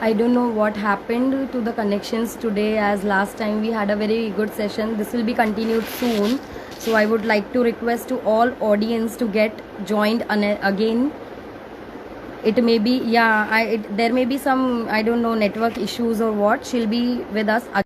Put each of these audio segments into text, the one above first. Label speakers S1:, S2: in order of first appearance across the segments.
S1: I don't know what happened to the connections today, as last time we had a very good session. This will be continued soon. So I would like to request to all audience to get joined again. It may be, yeah, there may be some, I don't know, network issues or what. She'll be with us again.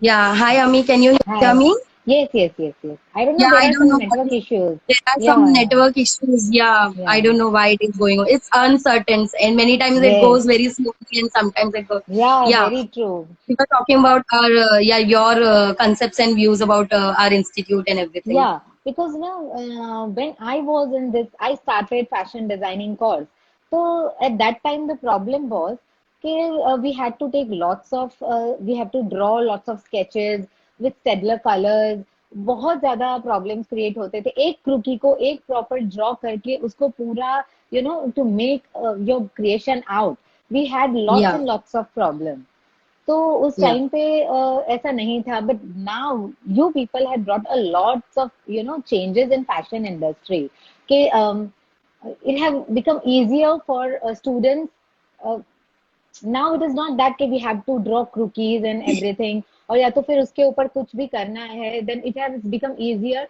S1: Yeah, hi Ami, can you hear
S2: Hi.
S1: me?
S2: Yes, yes, yes, yes. I don't know.
S1: Yeah,
S2: There
S1: I
S2: are
S1: don't
S2: some
S1: know what
S2: network
S1: is.
S2: issues.
S1: There are some
S2: Yeah,
S1: network issues. Yeah, I
S2: yeah.
S1: don't know why it is going on. It's uncertain, and many times it
S2: Yes.
S1: goes very smoothly, and sometimes it goes.
S2: Yeah,
S1: Yeah,
S2: very true.
S1: we were talking about our your concepts and views about our institute and everything.
S2: Yeah, because when I was in this, I started fashion designing course. So at that time, the problem was we had to take we have to draw lots of sketches with Staedtler colors. बहुत ज्यादा problems create होते थे एक क्रूकी को एक proper draw करके उसको पूरा to make your creation out we had lots
S1: Yeah,
S2: and lots of problem तो उस
S1: yeah,
S2: टाइम पे ऐसा नहीं था but now you people had brought a lots of changes in fashion industry के it have become easier for students now it is not that we have to draw crookies and everything और या तो फिर उसके ऊपर कुछ भी करना है then it has become easier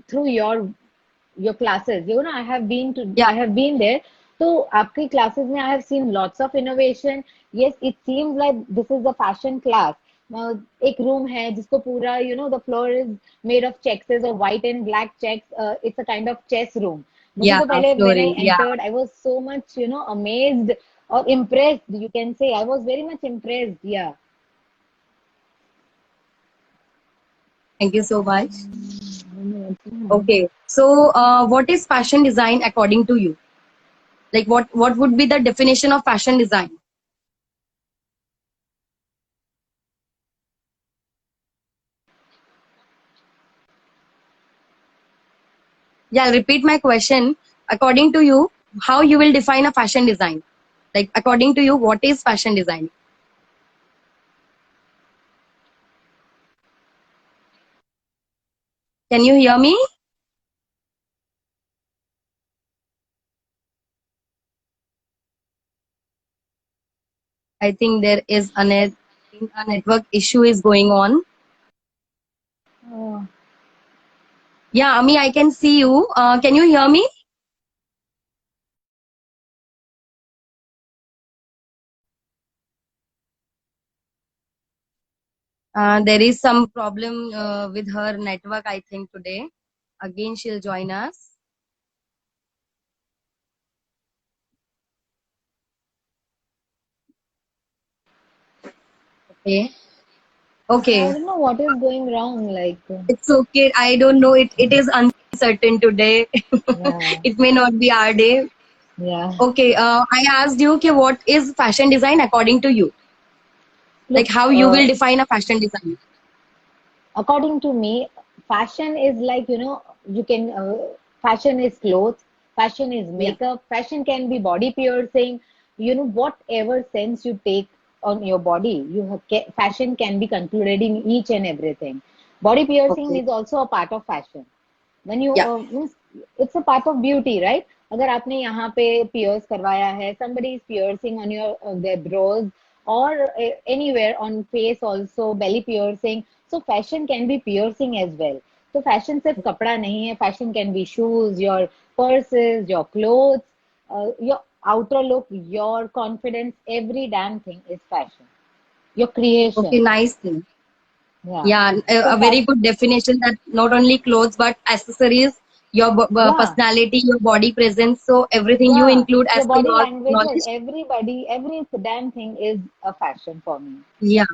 S2: through your classes
S1: yeah.
S2: I have been there तो आपकी classes में I have seen lots of innovation yes it seems like this is a fashion class एक रूम है जिसको पूरा the floor is made of checks or white and black checks it's a kind of chess room मुझे
S1: Yeah,
S2: तो पहले when I
S1: flooring. Yeah,
S2: entered I was so much amazed or impressed you can say I was very much impressed yeah
S1: thank you so much. Okay, so what is fashion design according to you? Like, what would be the definition of fashion design? Yeah, I'll repeat my question. According to you, how you will define a fashion design? Like, according to you, what is fashion design? Can you hear me? I think there is a network issue is going on.
S2: oh.
S1: Yeah, Ami, I can see you. Can you hear me? There is some problem with her network, I think, today. Again, she'll join us. Okay.
S2: I
S1: Okay.
S2: don't know what is going wrong like
S1: It's okay. I don't know. It is uncertain today.
S2: yeah
S1: It may not be our day.
S2: yeah
S1: Okay. I asked you, okay, what is fashion design according to you? Like,
S2: look
S1: how you will define a fashion design?
S2: according to me fashion is like you can fashion is clothes fashion is
S1: Yeah.
S2: makeup fashion can be body piercing whatever sense you take on your body fashion can be concluded in each and everything body piercing
S1: Okay.
S2: is also a part of fashion when you
S1: Yeah.
S2: means it's a part of beauty right अगर आपने यहाँ पे piers करवाया है somebody is piercing on your their brows or anywhere on face also belly piercing so fashion can be piercing as well तो fashion सिर्फ कपड़ा नहीं है fashion can be shoes your purses your clothes your outer look your confidence every damn thing is fashion your
S1: Okay.
S2: creation
S1: Nice thing.
S2: yeah
S1: Yeah.
S2: so
S1: A very good definition that not only clothes but accessories, your
S2: yeah
S1: personality, your body presence. So everything you
S2: Yeah,
S1: include
S2: your
S1: as per
S2: body
S1: your
S2: languages,
S1: knowledge.
S2: everybody, every damn thing is a fashion for me.
S1: Yeah.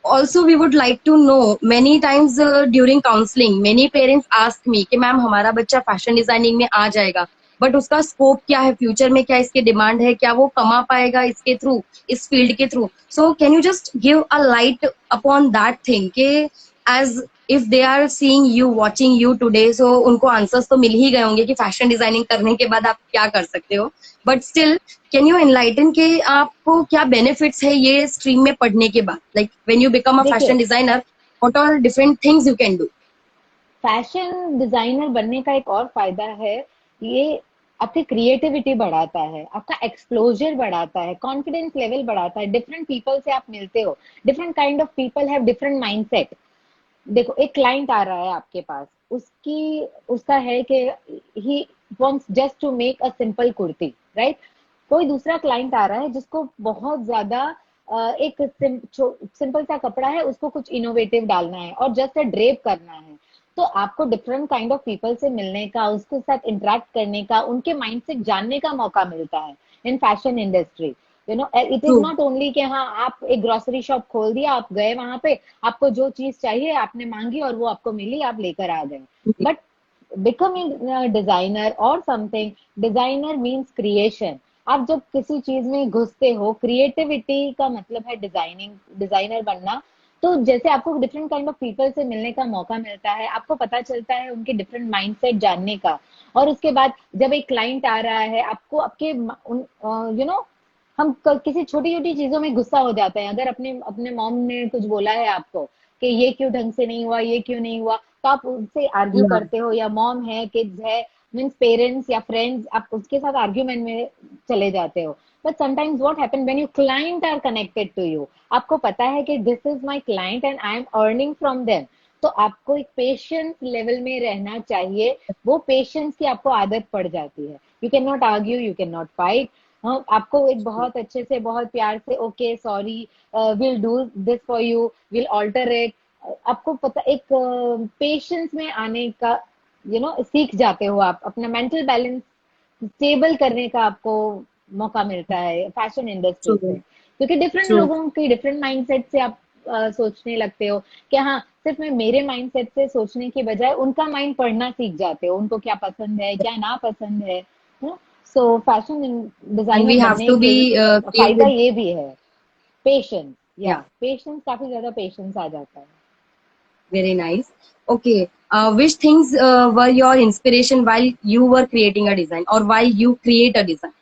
S1: Also, we would like to know many times during counseling, many parents ask me कि ma'am हमारा बच्चा fashion designing में आ जाएगा but उसका scope क्या है future में क्या इसकी डिमांड है क्या वो कमा पाएगा इसके थ्रू इस फील्ड के through so can you just give a light upon that thing कि as if they are seeing you watching you today so उनको आंसर्स तो मिल ही गए होंगे कि फैशन डिजाइनिंग करने के बाद आप क्या कर सकते हो but still can you enlighten के आपको क्या बेनिफिट्स है ये स्ट्रीम में पढ़ने के बाद like when you become a fashion
S2: देखिए
S1: designer what are different things you can do
S2: fashion designer बनने का एक और फायदा है, ये आपकी क्रिएटिविटी बढ़ाता है, आपका एक्सप्लोजर बढ़ाता है, कॉन्फिडेंस लेवल बढ़ाता है, डिफरेंट पीपल से आप मिलते हो, different kind of people have different mindset. देखो एक क्लाइंट आ रहा है आपके पास, उसका है कि he wants just to make a simple kurti, right? कोई दूसरा क्लाइंट आ रहा है जिसको बहुत ज्यादा एक सिंपल सा कपड़ा है, उसको कुछ इनोवेटिव डालना है और जस्ट ड्रेप करना है। तो आपको डिफरेंट काइंड ऑफ पीपल से मिलने का, उसके साथ इंटरेक्ट करने का, उनके माइंडसेट जानने का मौका मिलता है इन fashion industry. You know, it is
S1: True.
S2: Not only कि हाँ आप एक ग्रोसरी शॉप खोल दिया, आप गए वहां पे, आपको जो चीज चाहिए आपने मांगी और वो आपको मिली, आप लेकर आ गए। बट बिकमिंग डिजाइनर और समथिंग, डिजाइनर मीन्स क्रिएशन। आप जब किसी चीज में घुसते हो, क्रिएटिविटी का मतलब है डिजाइनिंग, डिजाइनर बनना। तो जैसे आपको डिफरेंट काइंड ऑफ पीपल से मिलने का मौका मिलता है, आपको पता चलता है उनके डिफरेंट माइंडसेट जानने का। और उसके बाद जब एक क्लाइंट आ रहा है, आपको आपके यू नो, हम किसी छोटी छोटी चीजों में गुस्सा हो जाते हैं। अगर अपने अपने मॉम ने कुछ बोला है आपको कि ये क्यों ढंग से नहीं हुआ, ये क्यों नहीं हुआ, तो आप उनसे आर्ग्यू
S1: Yeah.
S2: करते हो, या मॉम है, किड्स है, मीन्स पेरेंट्स या फ्रेंड्स, आप उसके साथ आर्ग्यूमेंट में चले जाते हो। But sometimes what happen when you client are connected to you, आपको पता है कि this is my client and I am earning from them. तो आपको एक पेशेंस लेवल में रहना चाहिए। वो पेशेंस की आपको आदत पड़ जाती है। You can not argue, you can not fight. हाँ, आपको एक बहुत अच्छे से, बहुत प्यार से, okay sorry, will do this for you, will alter it. आपको पता, एक पेशेंस में आने का, यू नो, सीख जाते हो आप। अपना मेंटल बैलेंस स्टेबल करने का आपको मौका मिलता है फैशन इंडस्ट्री से,
S1: True.
S2: क्योंकि डिफरेंट
S1: True.
S2: लोगों की डिफरेंट माइंडसेट से आप सोचने लगते हो कि हाँ, सिर्फ मैं मेरे माइंडसेट से सोचने की बजाय उनका माइंड पढ़ना सीख जाते हो, उनको क्या पसंद है, क्या ना पसंद है। सो fashion
S1: And
S2: designer
S1: we have
S2: बनने
S1: to
S2: के
S1: be came
S2: फायदा
S1: with,
S2: ये भी है, पेशेंस। या
S1: yeah,
S2: पेशेंस, काफी ज्यादा पेशेंस आ जाता है।
S1: very nice. Okay. Which things were your inspiration while you were creating a design or while you create a design?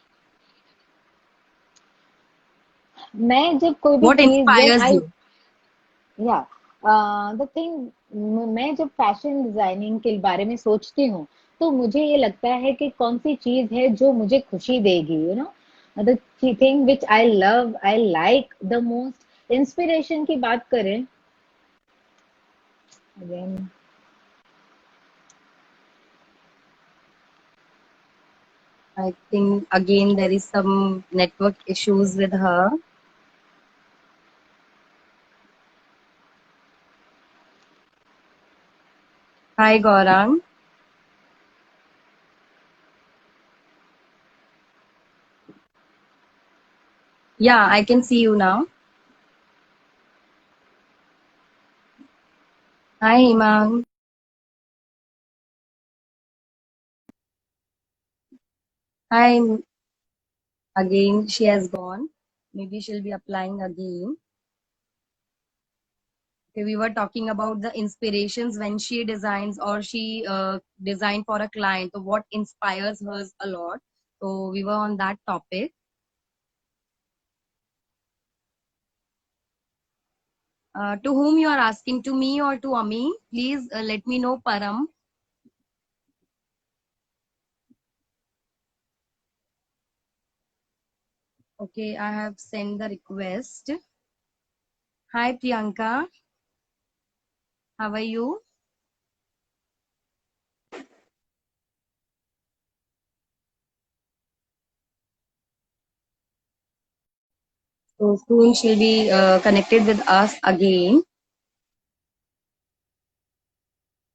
S2: मैं जब कोई भी
S1: What
S2: चीज, व्हेन
S1: inspires
S2: आई,
S1: you?
S2: या द थिंग, मैं जब फैशन डिजाइनिंग के बारे में सोचती हूँ, तो मुझे ये लगता है कि कौन सी चीज है जो मुझे खुशी देगी, you know, the thing which I love, I like the most. Inspiration की बात करें, again,
S1: I think again there is some network issues with her. Hi Gaurang. Yeah, I can see you now. Hi Imang. Hi. Again, she has gone. Maybe she'll be applying again. Okay, we were talking about the inspirations when she designs or she design for a client. So what inspires her a lot. So we were on that topic. To whom you are asking, to me or to Ami? Please let me know, Param. Okay, I have sent the request. Hi Priyanka, how are you? So soon she'll be connected with us again.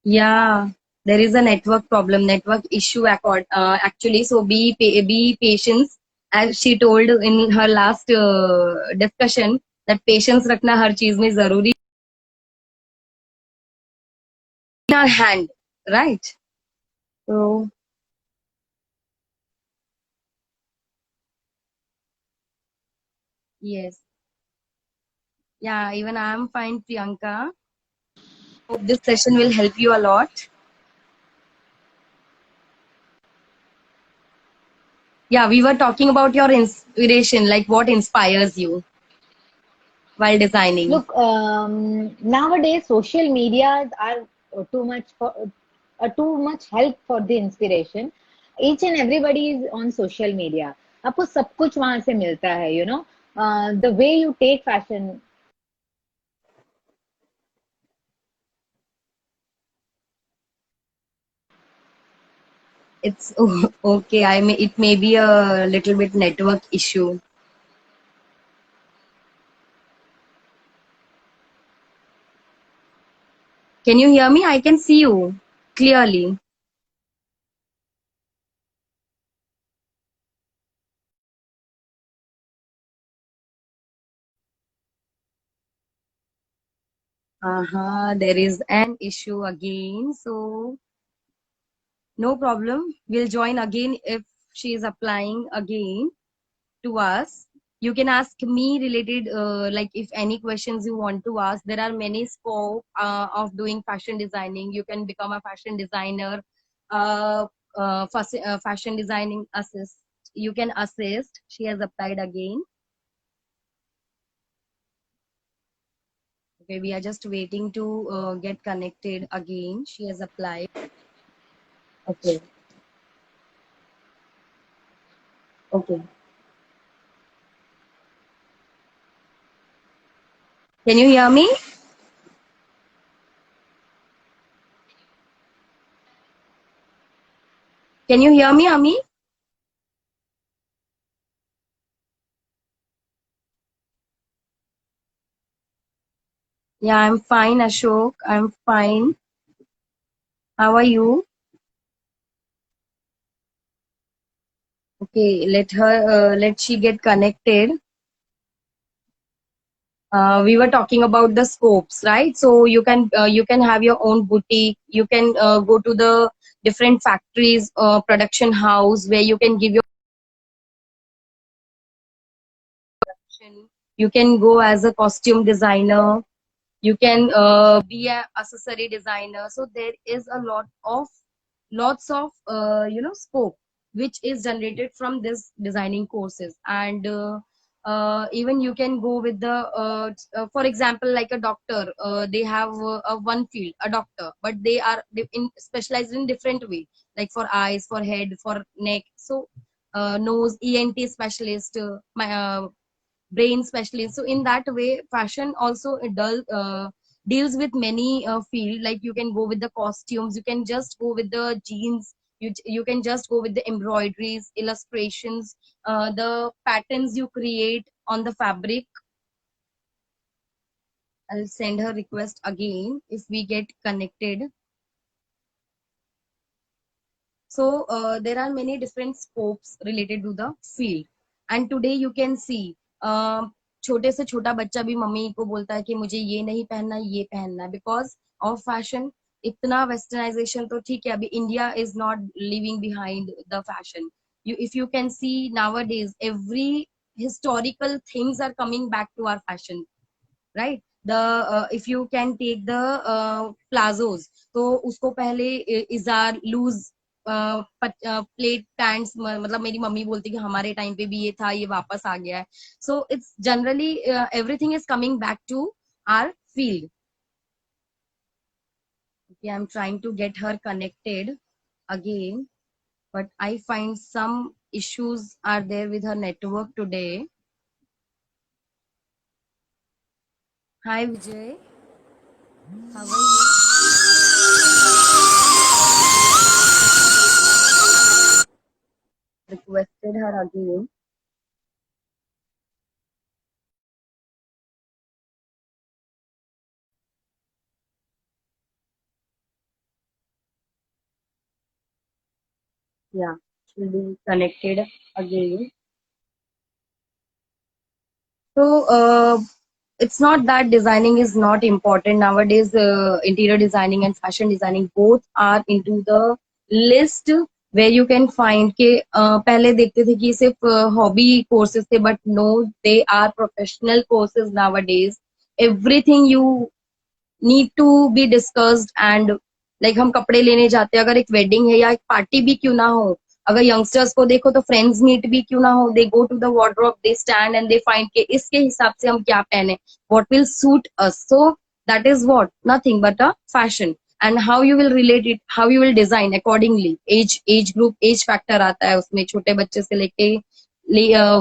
S1: Yeah, there is a network problem, network issue actually. So be patient, as she told in her last discussion that patience रखना हर चीज में जरूरी in our hand, right? So yes, yeah, even I am fine, Priyanka. Hope this session will help you a lot. Yeah, we were talking about your inspiration, like what inspires you while designing.
S2: look, nowadays social medias are too much too much help for the inspiration. Each and everybody is on social media. आपको सब कुछ वहां से मिलता है, you know. The way you take fashion.
S1: It's okay. It may be a little bit network issue. Can you hear me? I can see you clearly. There is an issue again. So no problem. We'll join again if she is applying again to us. You can ask me related, like if any questions you want to ask. There are many scope of doing fashion designing. You can become a fashion designer, uh, fashion designing assist. You can assist. She has applied again. Okay, we are just waiting to get connected again. She has applied. Okay. Okay. Can you hear me? Can you hear me, Ami? Yeah, I'm fine, Ashok. I'm fine. How are you? Okay, let she get connected. We were talking about the scopes, right? So you can have your own boutique. You can go to the different factories, production house where you can give your production. You can go as a costume designer. You can be a accessory designer. So there is a lots of scope which is generated from this designing courses. And even you can go with the for example, like a doctor, they have a one field, a doctor, but they specialized in different way, like for eyes, for head, for neck. So nose, ENT specialist, brain specialist. So in that way, fashion also deals with many field. Like you can go with the costumes, you can just go with the jeans, you can just go with the embroideries, illustrations, the patterns you create on the fabric. I'll send her request again if we get connected. So there are many different scopes related to the field. And today you can see छोटे से छोटा बच्चा भी mummy को बोलता है कि मुझे ये नहीं पहनना, ये पहनना है, बिकॉज ऑफ फैशन. इतना वेस्टर्नाइजेशन तो ठीक है, अभी India is not living behind the fashion. You, if you can see nowadays, every historical things are coming back to our fashion, right? The if you can take the plazos, तो उसको पहले इजार loose plate pants, मतलब मेरी mummy बोलती कि हमारे time पे भी ये था, ये वापस आ गया है. So it's generally everything is coming back to our field. Okay, I'm trying to get her connected again, but I find some issues are there with her network today. Hi Vijay, how are you? Requested her again. Yeah, she'll be connected again. So it's not that designing is not important nowadays. Interior designing and fashion designing both are into the list where you can find के पहले देखते थे कि सिर्फ hobby courses थे, but no, they are professional courses nowadays. Everything you need to be discussed. And like हम कपड़े लेने जाते हैं, अगर एक वेडिंग है या एक पार्टी भी क्यों ना हो, अगर यंगस्टर्स को देखो तो फ्रेंड्स मीट भी क्यों ना हो, they go to the wardrobe, they stand and they find के इसके हिसाब से हम क्या पहने, what will suit us. So that is what, nothing but a fashion. And how you will relate it, how you will design accordingly. Age group, age factor आता है उसमें, छोटे बच्चे से लेके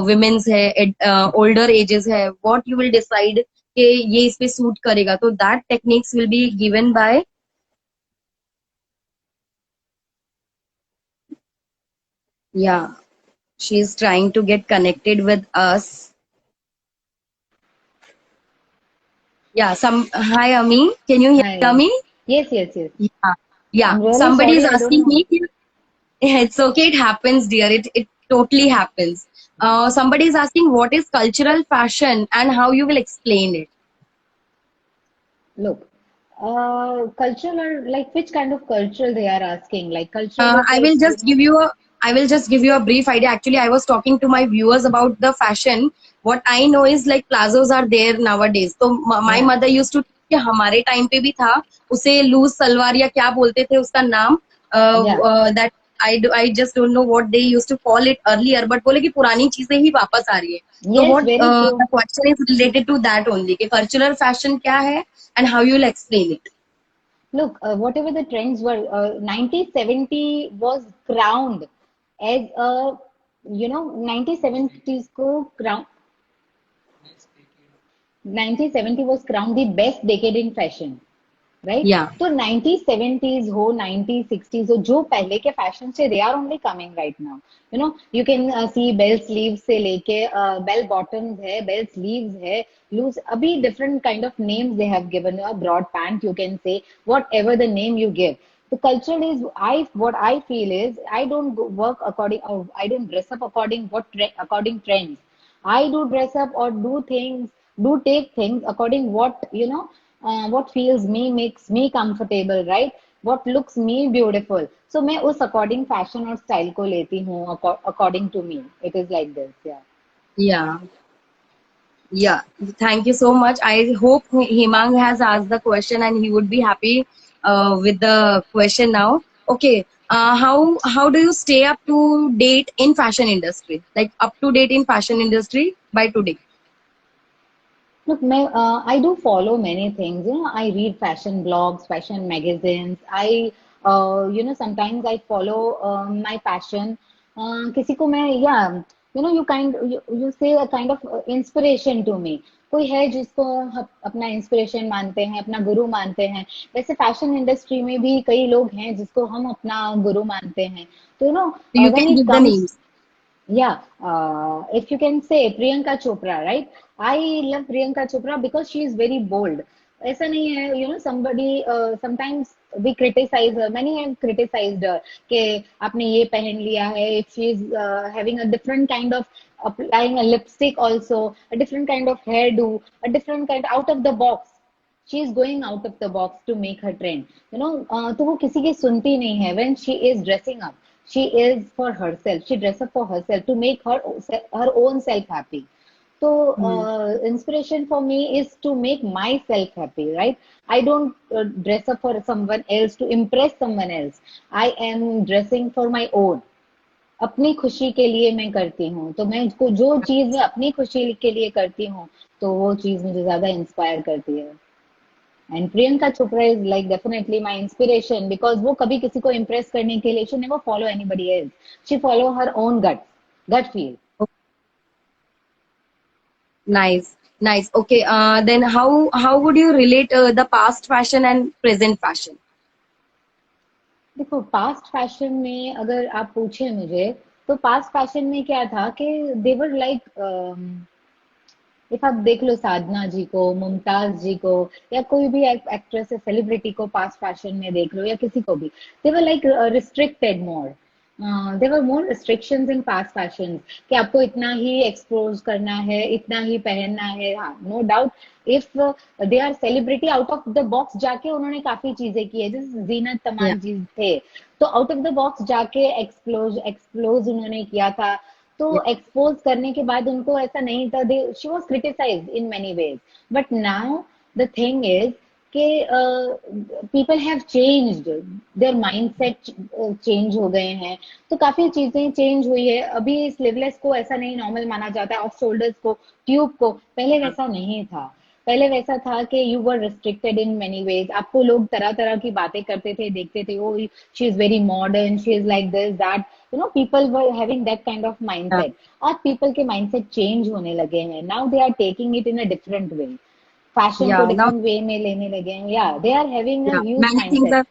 S1: विमेन्स है, ओल्डर एजेस है, व्हाट यू विल डिसाइड कि ये इस पे सूट करेगा. तो that techniques will be given by, या she is trying to get connected with us. Yeah, some hi Ami, can you hear
S2: Hi.
S1: me?
S2: Yes, yes, yes.
S1: Yeah, yeah.
S2: I'm really
S1: Somebody is
S2: sorry. I don't
S1: asking
S2: know.
S1: me. It's okay, it happens, dear. It totally happens. Somebody is asking what is cultural fashion and how you will explain it.
S2: Look, cultural or like which kind of cultural they are asking? Like cultural is
S1: I
S2: like,
S1: will just give you a I will just give you a brief idea. Actually, I was talking to my viewers about the fashion. What I know is like plazos are there nowadays. So my
S2: yeah,
S1: mother used to कि हमारे time पे भी था, उसे loose salwar या क्या बोलते थे उसका नाम,
S2: yeah.
S1: That I just don't know what they used to call it earlier, but बोले कि पुरानी चीजें ही वापस आ रही है. तो
S2: Yes,
S1: what
S2: very
S1: the
S2: true.
S1: Question is related to that only कि कल्चरल फैशन क्या है and how you will explain it.
S2: Look, whatever the trends were, 1970 was crowned as a, 1970s ko crown, 1970 was crowned the best decade in fashion. Right.
S1: या
S2: तो 1970s हो 1960s हो जो पहले के फैशन से they are only coming right now. You can see bell sleeve से लेके बेल बॉटम्स है, बेल स्लीव्स है, लूज, अभी different kind of names they have given. Broad pant you can say, whatever the name you give. The culture is, what I feel is, I don't work according, or I don't dress up according according trends. I do dress up or do things, do take things according what feels me, makes me comfortable, right? What looks me beautiful. So मैं उस according fashion और style को लेती हूँ, according to me. It is like this, yeah.
S1: या Yeah, thank you so much. I hope Himang has asked the question and he would be happy with the question now. Okay, how do you stay up to date in fashion industry? Like up to date in fashion industry by today?
S2: Look, I do follow many things. I read fashion blogs, fashion magazines. Sometimes I follow my passion. किसी को मैं, yeah, you say a kind of inspiration to me. कोई है जिसको हम अपना inspiration मानते हैं, अपना गुरु मानते हैं. वैसे फैशन इंडस्ट्री में भी कई लोग हैं जिसको हम अपना गुरु मानते हैं. तो
S1: So you
S2: when
S1: can
S2: it
S1: give the
S2: comes,
S1: names.
S2: yeah, if you can say Priyanka Chopra, right? I love Priyanka Chopra because she is very bold. ऐसा नहीं है, somebody, sometimes we criticize her. Many have criticized her कि आपने ये पहन लिया है. If she is having a different kind of applying a lipstick also, a different kind of hairdo, a different kind out of the box. She is going out of the box to make her trend. तो वो किसी की सुनती नहीं है. When she is dressing up, she is for herself. She dress up for herself to make her own self happy. So
S1: Hmm.
S2: inspiration for me is to make myself happy, right? I don't dress up for someone else to impress someone else. I am dressing for my own. अपनी खुशी के लिए मैं करती हूँ. तो मैं उसको, जो चीज मैं अपनी खुशी के लिए करती हूँ, तो वो चीज मुझे ज्यादा इंस्पायर करती है. And Priyanka Chopra is like definitely my inspiration because वो कभी किसी को इम्प्रेस करने के लिए, she never follow anybody else. She follow her own gut feel.
S1: Nice, nice. Okay, then how would you relate the past fashion and present fashion?
S2: देखो, past fashion में अगर आप पूछे मुझे, तो पास्ट फैशन में क्या था कि देवर लाइक, इफ आप देख लो साधना जी को, मुमताज जी को, या कोई भी एक्ट्रेस या सेलिब्रिटी को पास्ट फैशन में देख लो, या किसी को भी, they were like restricted more. There were more restrictions in past fashion कि आपको इतना ही एक्सपोज करना है, इतना ही पहनना है. हाँ, no doubt, if they are celebrity, out of the box जाके उन्होंने काफी चीजें की है. जैसे जीनत
S1: Yeah,
S2: तमान जी थे, तो आउट ऑफ द बॉक्स जाके एक्सप्लोज उन्होंने किया था. तो
S1: yeah,
S2: एक्सपोज करने के बाद उनको ऐसा नहीं था, they she was criticised in many ways. But now the thing is कि people have changed, their mindset change हो गए हैं. तो काफी चीजें चेंज हुई है. अभी स्लीवलेस को ऐसा नहीं नॉर्मल माना जाता है, ऑफ शोल्डर्स को, ट्यूब को, पहले वैसा नहीं था. पहले वैसा था कि you were restricted in many veg, आपको लोग तरह तरह की बातें करते थे, देखते थे, oh she is very modern, she is like this that, you know, people were having that kind of
S1: Yeah,
S2: mindset. आज पीपल के माइंडसेट चेंज होने लगे हैं, now they are taking it in a different way, fashion को
S1: yeah. Now,
S2: different way में लेने लगे हैं, या they are having a
S1: yeah,
S2: huge
S1: many things
S2: mindset.
S1: are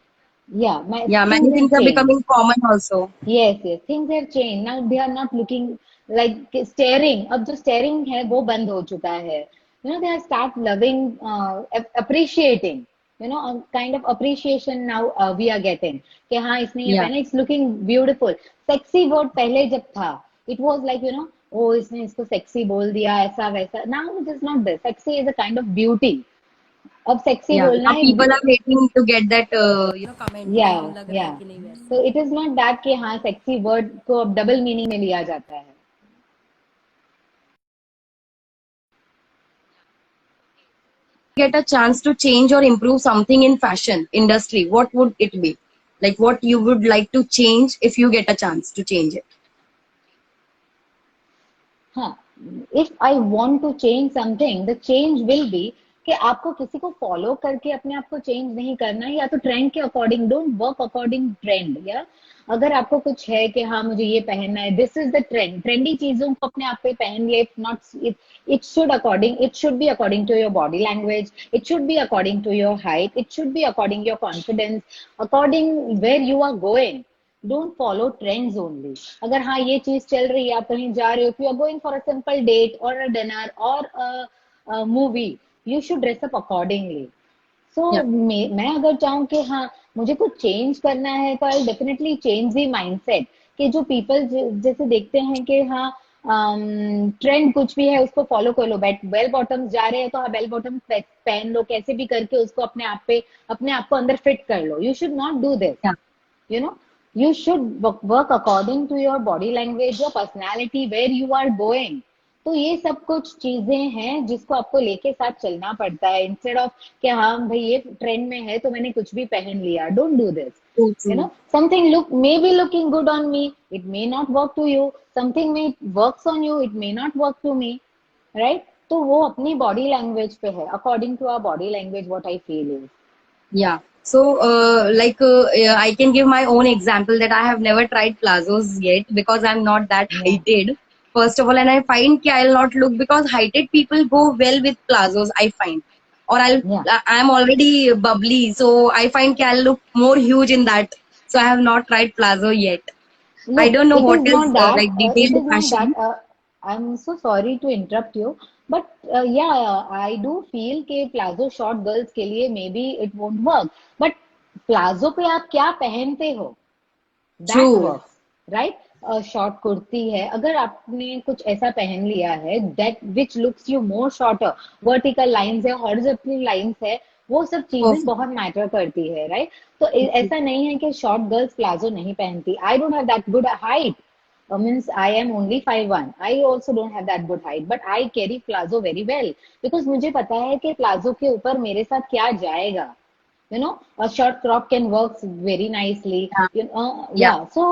S2: या
S1: yeah,
S2: things
S1: many
S2: have
S1: things are
S2: change.
S1: becoming common also.
S2: Yes, yes, things have changed. Now they are not looking like staring. अब जो staring है वो बंद हो चुका है. You know, they are start loving, appreciating. You know, a kind of appreciation now we are getting. कि हाँ इसने ये
S1: Yeah,
S2: पहना, it's looking beautiful. Sexy word पहले जब था, it was like, you know, oh इसने इसको sexy बोल दिया, ऐसा वैसा. Now it is not this. Sexy is a kind of beauty. अब sexy
S1: yeah.
S2: बोलना
S1: Now
S2: है,
S1: people are waiting to get that comment
S2: या
S1: कि हाँ लग रहा
S2: या
S1: है कि नहीं वैसा.
S2: तो इट इज नॉट दैट कि हाँ सेक्सी वर्ड को अब डबल मीनिंग में लिया जाता है।
S1: Get a chance to change or improve something in fashion industry, what would it be? Like what you would like to change if you get a chance to change it?
S2: हाँ, if I want to change something the change will be कि आपको किसी को follow करके अपने आप को change नहीं करना है, या तो ट्रेंड के according, don't work according trend. या अगर आपको कुछ है कि हाँ मुझे ये पहनना है, this is the trend, trendy चीजों को अपने आप पे पहन लिया, if not it should according, it should be according to your body language, it should be according to your height, it should be according your confidence, according where you are going. Don't follow trends only. अगर हाँ ये चीज चल रही है, आप कहीं जा रहे हो, you are going for a simple date और अ डिनर और a movie, you should dress up accordingly. So
S1: Yeah,
S2: मैं अगर चाहूँ कि हाँ मुझे कुछ चेंज करना है, तो I definitely change the mindset. कि जो पीपल जैसे देखते हैं कि हाँ ट्रेंड कुछ भी है उसको फॉलो कर लो, बेल बॉटम्स जा रहे हैं तो हाँ बेल बॉटम पहन लो, कैसे भी करके उसको अपने आप पे, अपने आप को अंदर फिट कर लो। You should not do this,
S1: yeah.
S2: you know, you should work according to your body language, your personality, where you are going। तो ये सब कुछ चीजें हैं जिसको आपको लेके साथ चलना पड़ता है, इंस्टेड ऑफ कि हाँ भाई ये ट्रेंड में है तो मैंने कुछ भी पहन लिया। Don't do this.
S1: True,
S2: you know,
S1: true.
S2: something look may be looking good on me, it may not work to you, something may works on you, it may not work to me, right? तो वो अपनी body language पे है, according to our body language what I feel is.
S1: Yeah. So, yeah, I can give my own example that I have never tried plazos yet because I'm not that
S2: या
S1: heighted. First of all, and I find कि I'll not look because heighted people go well with plazos. I find, or
S2: या
S1: I'm already bubbly, so I find कि I'll look more huge in that. So I have not tried plazo yet. I
S2: Look,
S1: don't know
S2: it
S1: what
S2: is
S1: is
S2: not that.
S1: like
S2: It
S1: detailed
S2: is not that.
S1: fashion.
S2: I'm so sorry to interrupt you, but yeah, I do feel कि palazzo short girls के लिए may be it won't work, but palazzo पे आप क्या पहनते हो, that
S1: True.
S2: Works, right? Short kurti है, अगर आपने कुछ ऐसा पहन लिया है that which looks you more shorter, vertical lines है, हॉरिजॉन्टल लाइंस है, वो सब चीजें
S1: Perfect.
S2: बहुत मैटर करती है, राइट? तो ऐसा नहीं है कि शॉर्ट गर्ल्स प्लाजो नहीं पहनती। I don't have that good height, means I am only 5'1". I also don't have that good height, but I carry plazo very well because मुझे पता है कि प्लाजो के ऊपर मेरे साथ क्या जाएगा। You know, a short crop can work very nicely,
S1: Yeah.
S2: you know,
S1: Yeah.
S2: yeah, so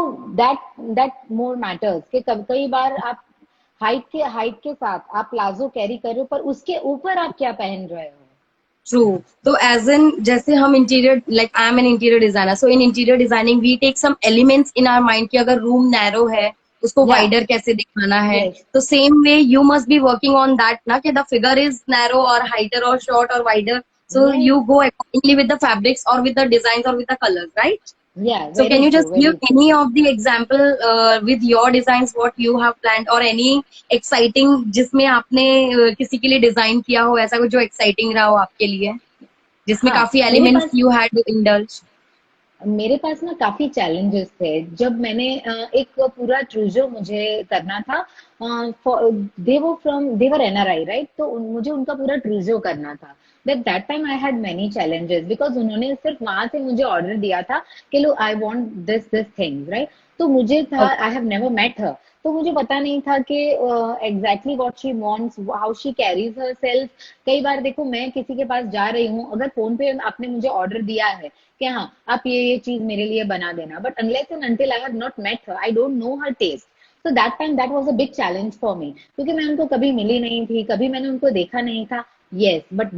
S2: that more matters कि कई बार आप हाइट के साथ आप प्लाजो कैरी कर रहे हो, पर उसके ऊपर आप क्या पहन रहे हो।
S1: ट्रू। तो एज एन जैसे हम interior like I am an interior designer, so in interior designing we take some elements in our mind कि अगर रूम नैरो है उसको
S2: या
S1: वाइडर कैसे दिखाना है।
S2: यस
S1: तो same way you must be working on that ना कि द फिगर इज नैरो और हाइटर और शॉर्ट और wider, so
S2: right,
S1: you go accordingly with the fabrics और विद द डिजाइन और विद द कलर्स, राइट?
S2: या
S1: So
S2: very
S1: can you
S2: true,
S1: just
S2: very
S1: give
S2: true.
S1: any of the example with your designs what you have planned or any exciting जिसमें आपने किसी के लिए design किया हो, ऐसा कुछ जो एक्साइटिंग रहा हो आपके लिए जिसमें
S2: हाँ,
S1: काफी
S2: मेरे
S1: एलिमेंट्स
S2: पास
S1: यू हैड टू इंडल्ज?
S2: मेरे पास ना काफी चैलेंजेस थे जब मैंने एक पूरा ट्रूजो मुझे करना था। They were NRI, right? तो मुझे उनका पूरा ट्रूजो करना था। That time I had many challenges because उन्होंने सिर्फ वहां से मुझे ऑर्डर दिया था कि लो I want this things, right? तो मुझे था,
S1: Okay.
S2: I have never met her, तो मुझे पता नहीं था कि exactly what she wants, how she carries herself. कई बार देखो मैं किसी के पास जा रही हूँ, अगर फोन पे आपने मुझे ऑर्डर दिया है कि हाँ आप ये चीज मेरे लिए बना देना, but unless and until I have not met her, I don't know her taste. तो that time that was a big challenge for me, क्योंकि मैं उनको कभी मिली नहीं थी, कभी मैंने उनको देखा नहीं था। Yes, but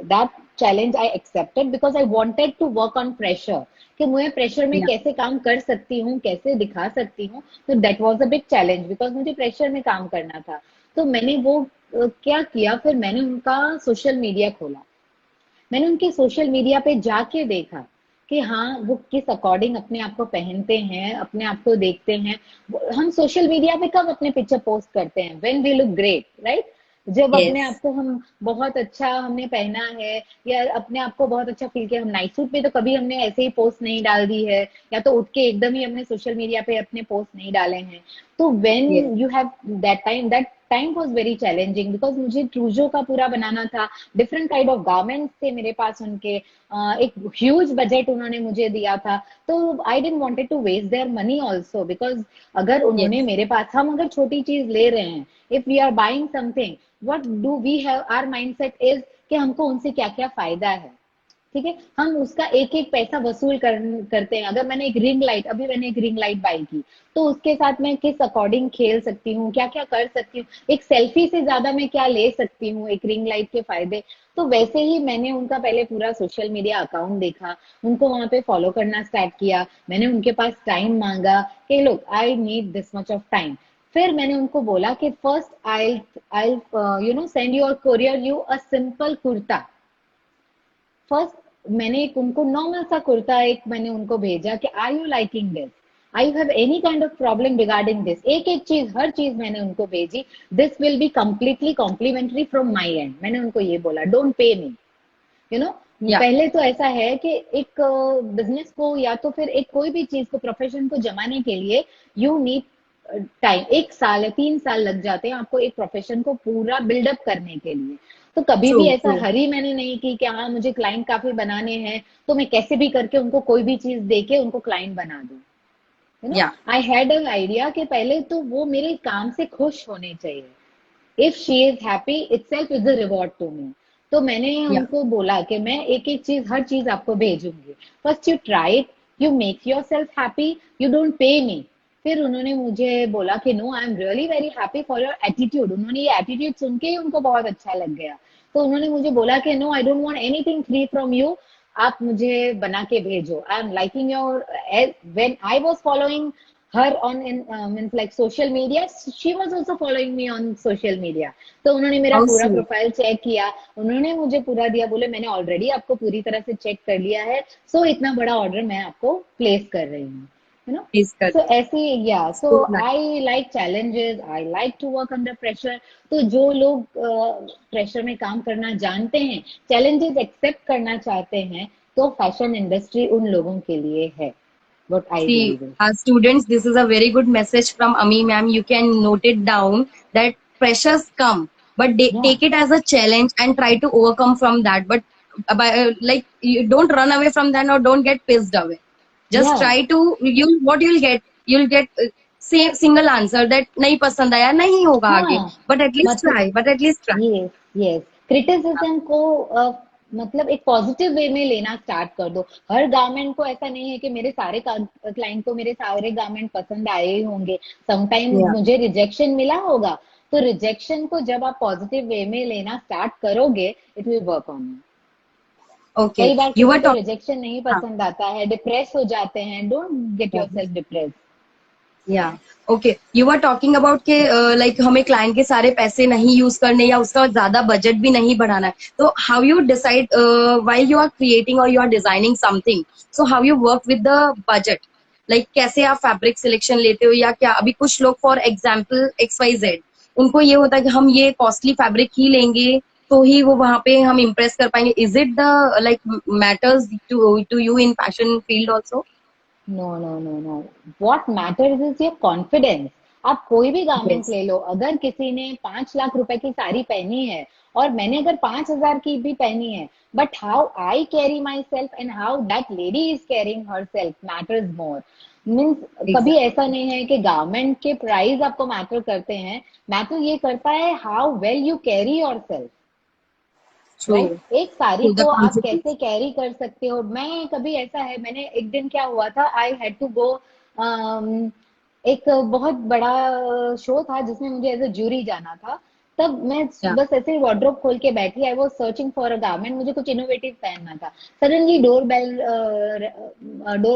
S2: that challenge I accepted because I wanted to work on pressure. कि मुझे प्रेशर में
S1: Yeah.
S2: कैसे काम कर सकती हूँ, कैसे दिखा सकती हूँ, तो that was a big challenge because मुझे प्रेशर में काम करना था। तो मैंने वो क्या किया, फिर मैंने उनका सोशल मीडिया खोला। मैंने उनके सोशल मीडिया पे जाके देखा कि हाँ वो किस अकॉर्डिंग अपने आप को पहनते हैं, अपने आप को देखते हैं। हम सोशल मीडिया पे कब अपने पिक्चर पोस्ट करते हैं, when we look great, right? जब अपने आप
S1: Yes.
S2: को हम बहुत अच्छा हमने पहना है या अपने आप को बहुत अच्छा फील किया। हम नाइट सूट पे तो कभी हमने ऐसे ही पोस्ट नहीं डाल दी है, या तो उठ के एकदम ही हमने सोशल मीडिया पे अपने पोस्ट नहीं डाले हैं। तो when
S1: Yes.
S2: You have that time was very challenging because मुझे ट्रूजो का पूरा बनाना था। डिफरेंट काइंड ऑफ गारमेंट्स थे मेरे पास उनके। एक ह्यूज बजट उन्होंने मुझे दिया था। तो I didn't wanted to waste their money also because अगर उन्होंने
S1: Yes.
S2: मेरे पास, हम अगर छोटी चीज ले रहे हैं, if we are buying something, what do we have, our mindset is कि हमको उनसे क्या क्या फायदा है। ठीक है, हम उसका एक एक पैसा वसूल करते हैं। अगर मैंने एक रिंग लाइट, अभी मैंने एक रिंग लाइट बाई की, तो उसके साथ मैं किस अकॉर्डिंग खेल सकती हूँ, क्या क्या कर सकती हूँ, एक सेल्फी से ज्यादा मैं क्या ले सकती हूँ एक रिंग लाइट के फायदे। तो वैसे ही मैंने उनका पहले पूरा सोशल मीडिया अकाउंट देखा, उनको वहां पे फॉलो करना स्टार्ट किया। मैंने उनके पास टाइम मांगा कि look I need this much of time. फिर मैंने उनको बोला कि first I you know send your courier you a simple kurta. First मैंने एक उनको नॉर्मल सा कुर्ता एक मैंने उनको भेजा कि are you liking this, I you have any kind of problem regarding this. एक एक चीज, हर चीज मैंने उनको भेजी। This will be completely complimentary from my end, मैंने उनको ये बोला, don't pay me, you know.
S1: Yeah.
S2: पहले तो ऐसा है कि एक बिजनेस को या तो फिर एक कोई भी चीज को, प्रोफेशन को जमाने के लिए यू नीड टाइम। 1 साल या 3 साल लग जाते हैं आपको एक प्रोफेशन को पूरा बिल्डअप करने के लिए। तो कभी भी
S1: True.
S2: ऐसा
S1: True.
S2: हरी मैंने नहीं की कि हाँ मुझे क्लाइंट काफी बनाने हैं तो मैं कैसे भी करके उनको कोई भी चीज दे के उनको क्लाइंट बना दूं। You know,
S1: Yeah.
S2: I had an idea कि पहले तो वो मेरे काम से खुश होने चाहिए। If she is happy itself is a reward to me. तो मैंने
S1: Yeah.
S2: उनको बोला कि मैं एक एक चीज, हर चीज आपको भेजूंगी। First you try it, you make yourself happy, you don't pay me. फिर उन्होंने मुझे बोला कि no I am really very happy for your attitude. उन्होंने ये एटीट्यूड सुन के ही उनको बहुत अच्छा लग गया। तो उन्होंने मुझे बोला कि no I don't want anything free from you, आप मुझे बना के भेजो। I am liking your, when I was following her on in means like social media, she was also following me on social media। तो उन्होंने मेरा
S1: How
S2: पूरा
S1: sweet.
S2: Profile check किया, उन्होंने मुझे पूरा दिया, बोले मैंने ऑलरेडी आपको पूरी तरह से चेक कर लिया है, सो इतना बड़ा ऑर्डर मैं आपको प्लेस कर रही हूँ, you know.
S1: Please
S2: so
S1: correct.
S2: ऐसे, या so
S1: So nice.
S2: I like challenges, I like to work under pressure. तो जो लोग प्रेशर में काम करना जानते हैं, चैलेंजेस एक्सेप्ट करना चाहते हैं, तो फैशन इंडस्ट्री उन लोगों के लिए है, what I
S1: See,
S2: believe in.
S1: our students, this is a very good message from Ami ma'am. You can note it down that pressures come, but they
S2: Yeah.
S1: take it as a challenge and try to overcome from that. But like you don't run away from that or don't get pissed away. Just
S2: Yeah,
S1: try to you what you'll get same single answer that नहीं पसंद आया नहीं होगा आगे.
S2: हाँ,
S1: But at least
S2: मतलब
S1: try. But at least try.
S2: Yes, yes, criticism को मतलब एक पॉजिटिव वे में लेना स्टार्ट कर दो। हर गारमेंट को ऐसा नहीं है कि मेरे सारे क्लाइंट को मेरे सारे गारमेंट पसंद आए ही होंगे। Sometime
S1: Yeah.
S2: मुझे रिजेक्शन मिला होगा, तो रिजेक्शन को जब आप पॉजिटिव वे में लेना स्टार्ट करोगे, it will work on you. कई
S1: Okay.
S2: बार
S1: You
S2: किसी
S1: were
S2: को
S1: talking.
S2: रिजेक्शन नहीं पसंद आता है, डिप्रेस हो जाते हैं, don't get
S1: Yeah.
S2: Yourself depress.
S1: या okay you are talking about के लाइक हमें क्लाइंट के सारे पैसे नहीं यूज करने या उसका ज्यादा बजट भी नहीं बढ़ाना है तो how you decide while you are creating और you are designing something so how you work with the budget like कैसे आप फैब्रिक सिलेक्शन लेते हो या क्या अभी कुछ लोग फॉर एग्जाम्पल XYZ उनको ये होता है कि हम ये कॉस्टली फैब्रिक ही लेंगे तो ही वो वहां पे हम इम्प्रेस कर पाएंगे is it the like matters to you in fashion field also
S2: no no no no, what matters is your confidence. आप कोई भी गारमेंट
S1: यस
S2: ले लो, अगर किसी ने 5 लाख रुपए की साड़ी पहनी है और मैंने अगर 5 हजार की भी पहनी है, but how I carry my self and how that lady is carrying her self matters more. Means कभी
S1: एग्जैक्टली
S2: ऐसा नहीं है कि गारमेंट के प्राइस आपको मैटर करते हैं, मैटर ये करता है how well you carry your self,
S1: true
S2: right. एक साड़ी
S1: ट्रू द
S2: को आप कैसे
S1: कॉन्फिडेंस
S2: कैरी कर सकते हो। मैं कभी ऐसा है, मैंने एक दिन क्या हुआ था, आई हैड टू गो, एक बहुत बड़ा शो था जिसमें मुझे एज अ जूरी जाना था। तब मैं
S1: Yeah.
S2: बस ऐसे वार्डरोब खोल के बैठी, I was searching for a garment, मुझे कुछ इनोवेटिव पहनना था। सडनली डोर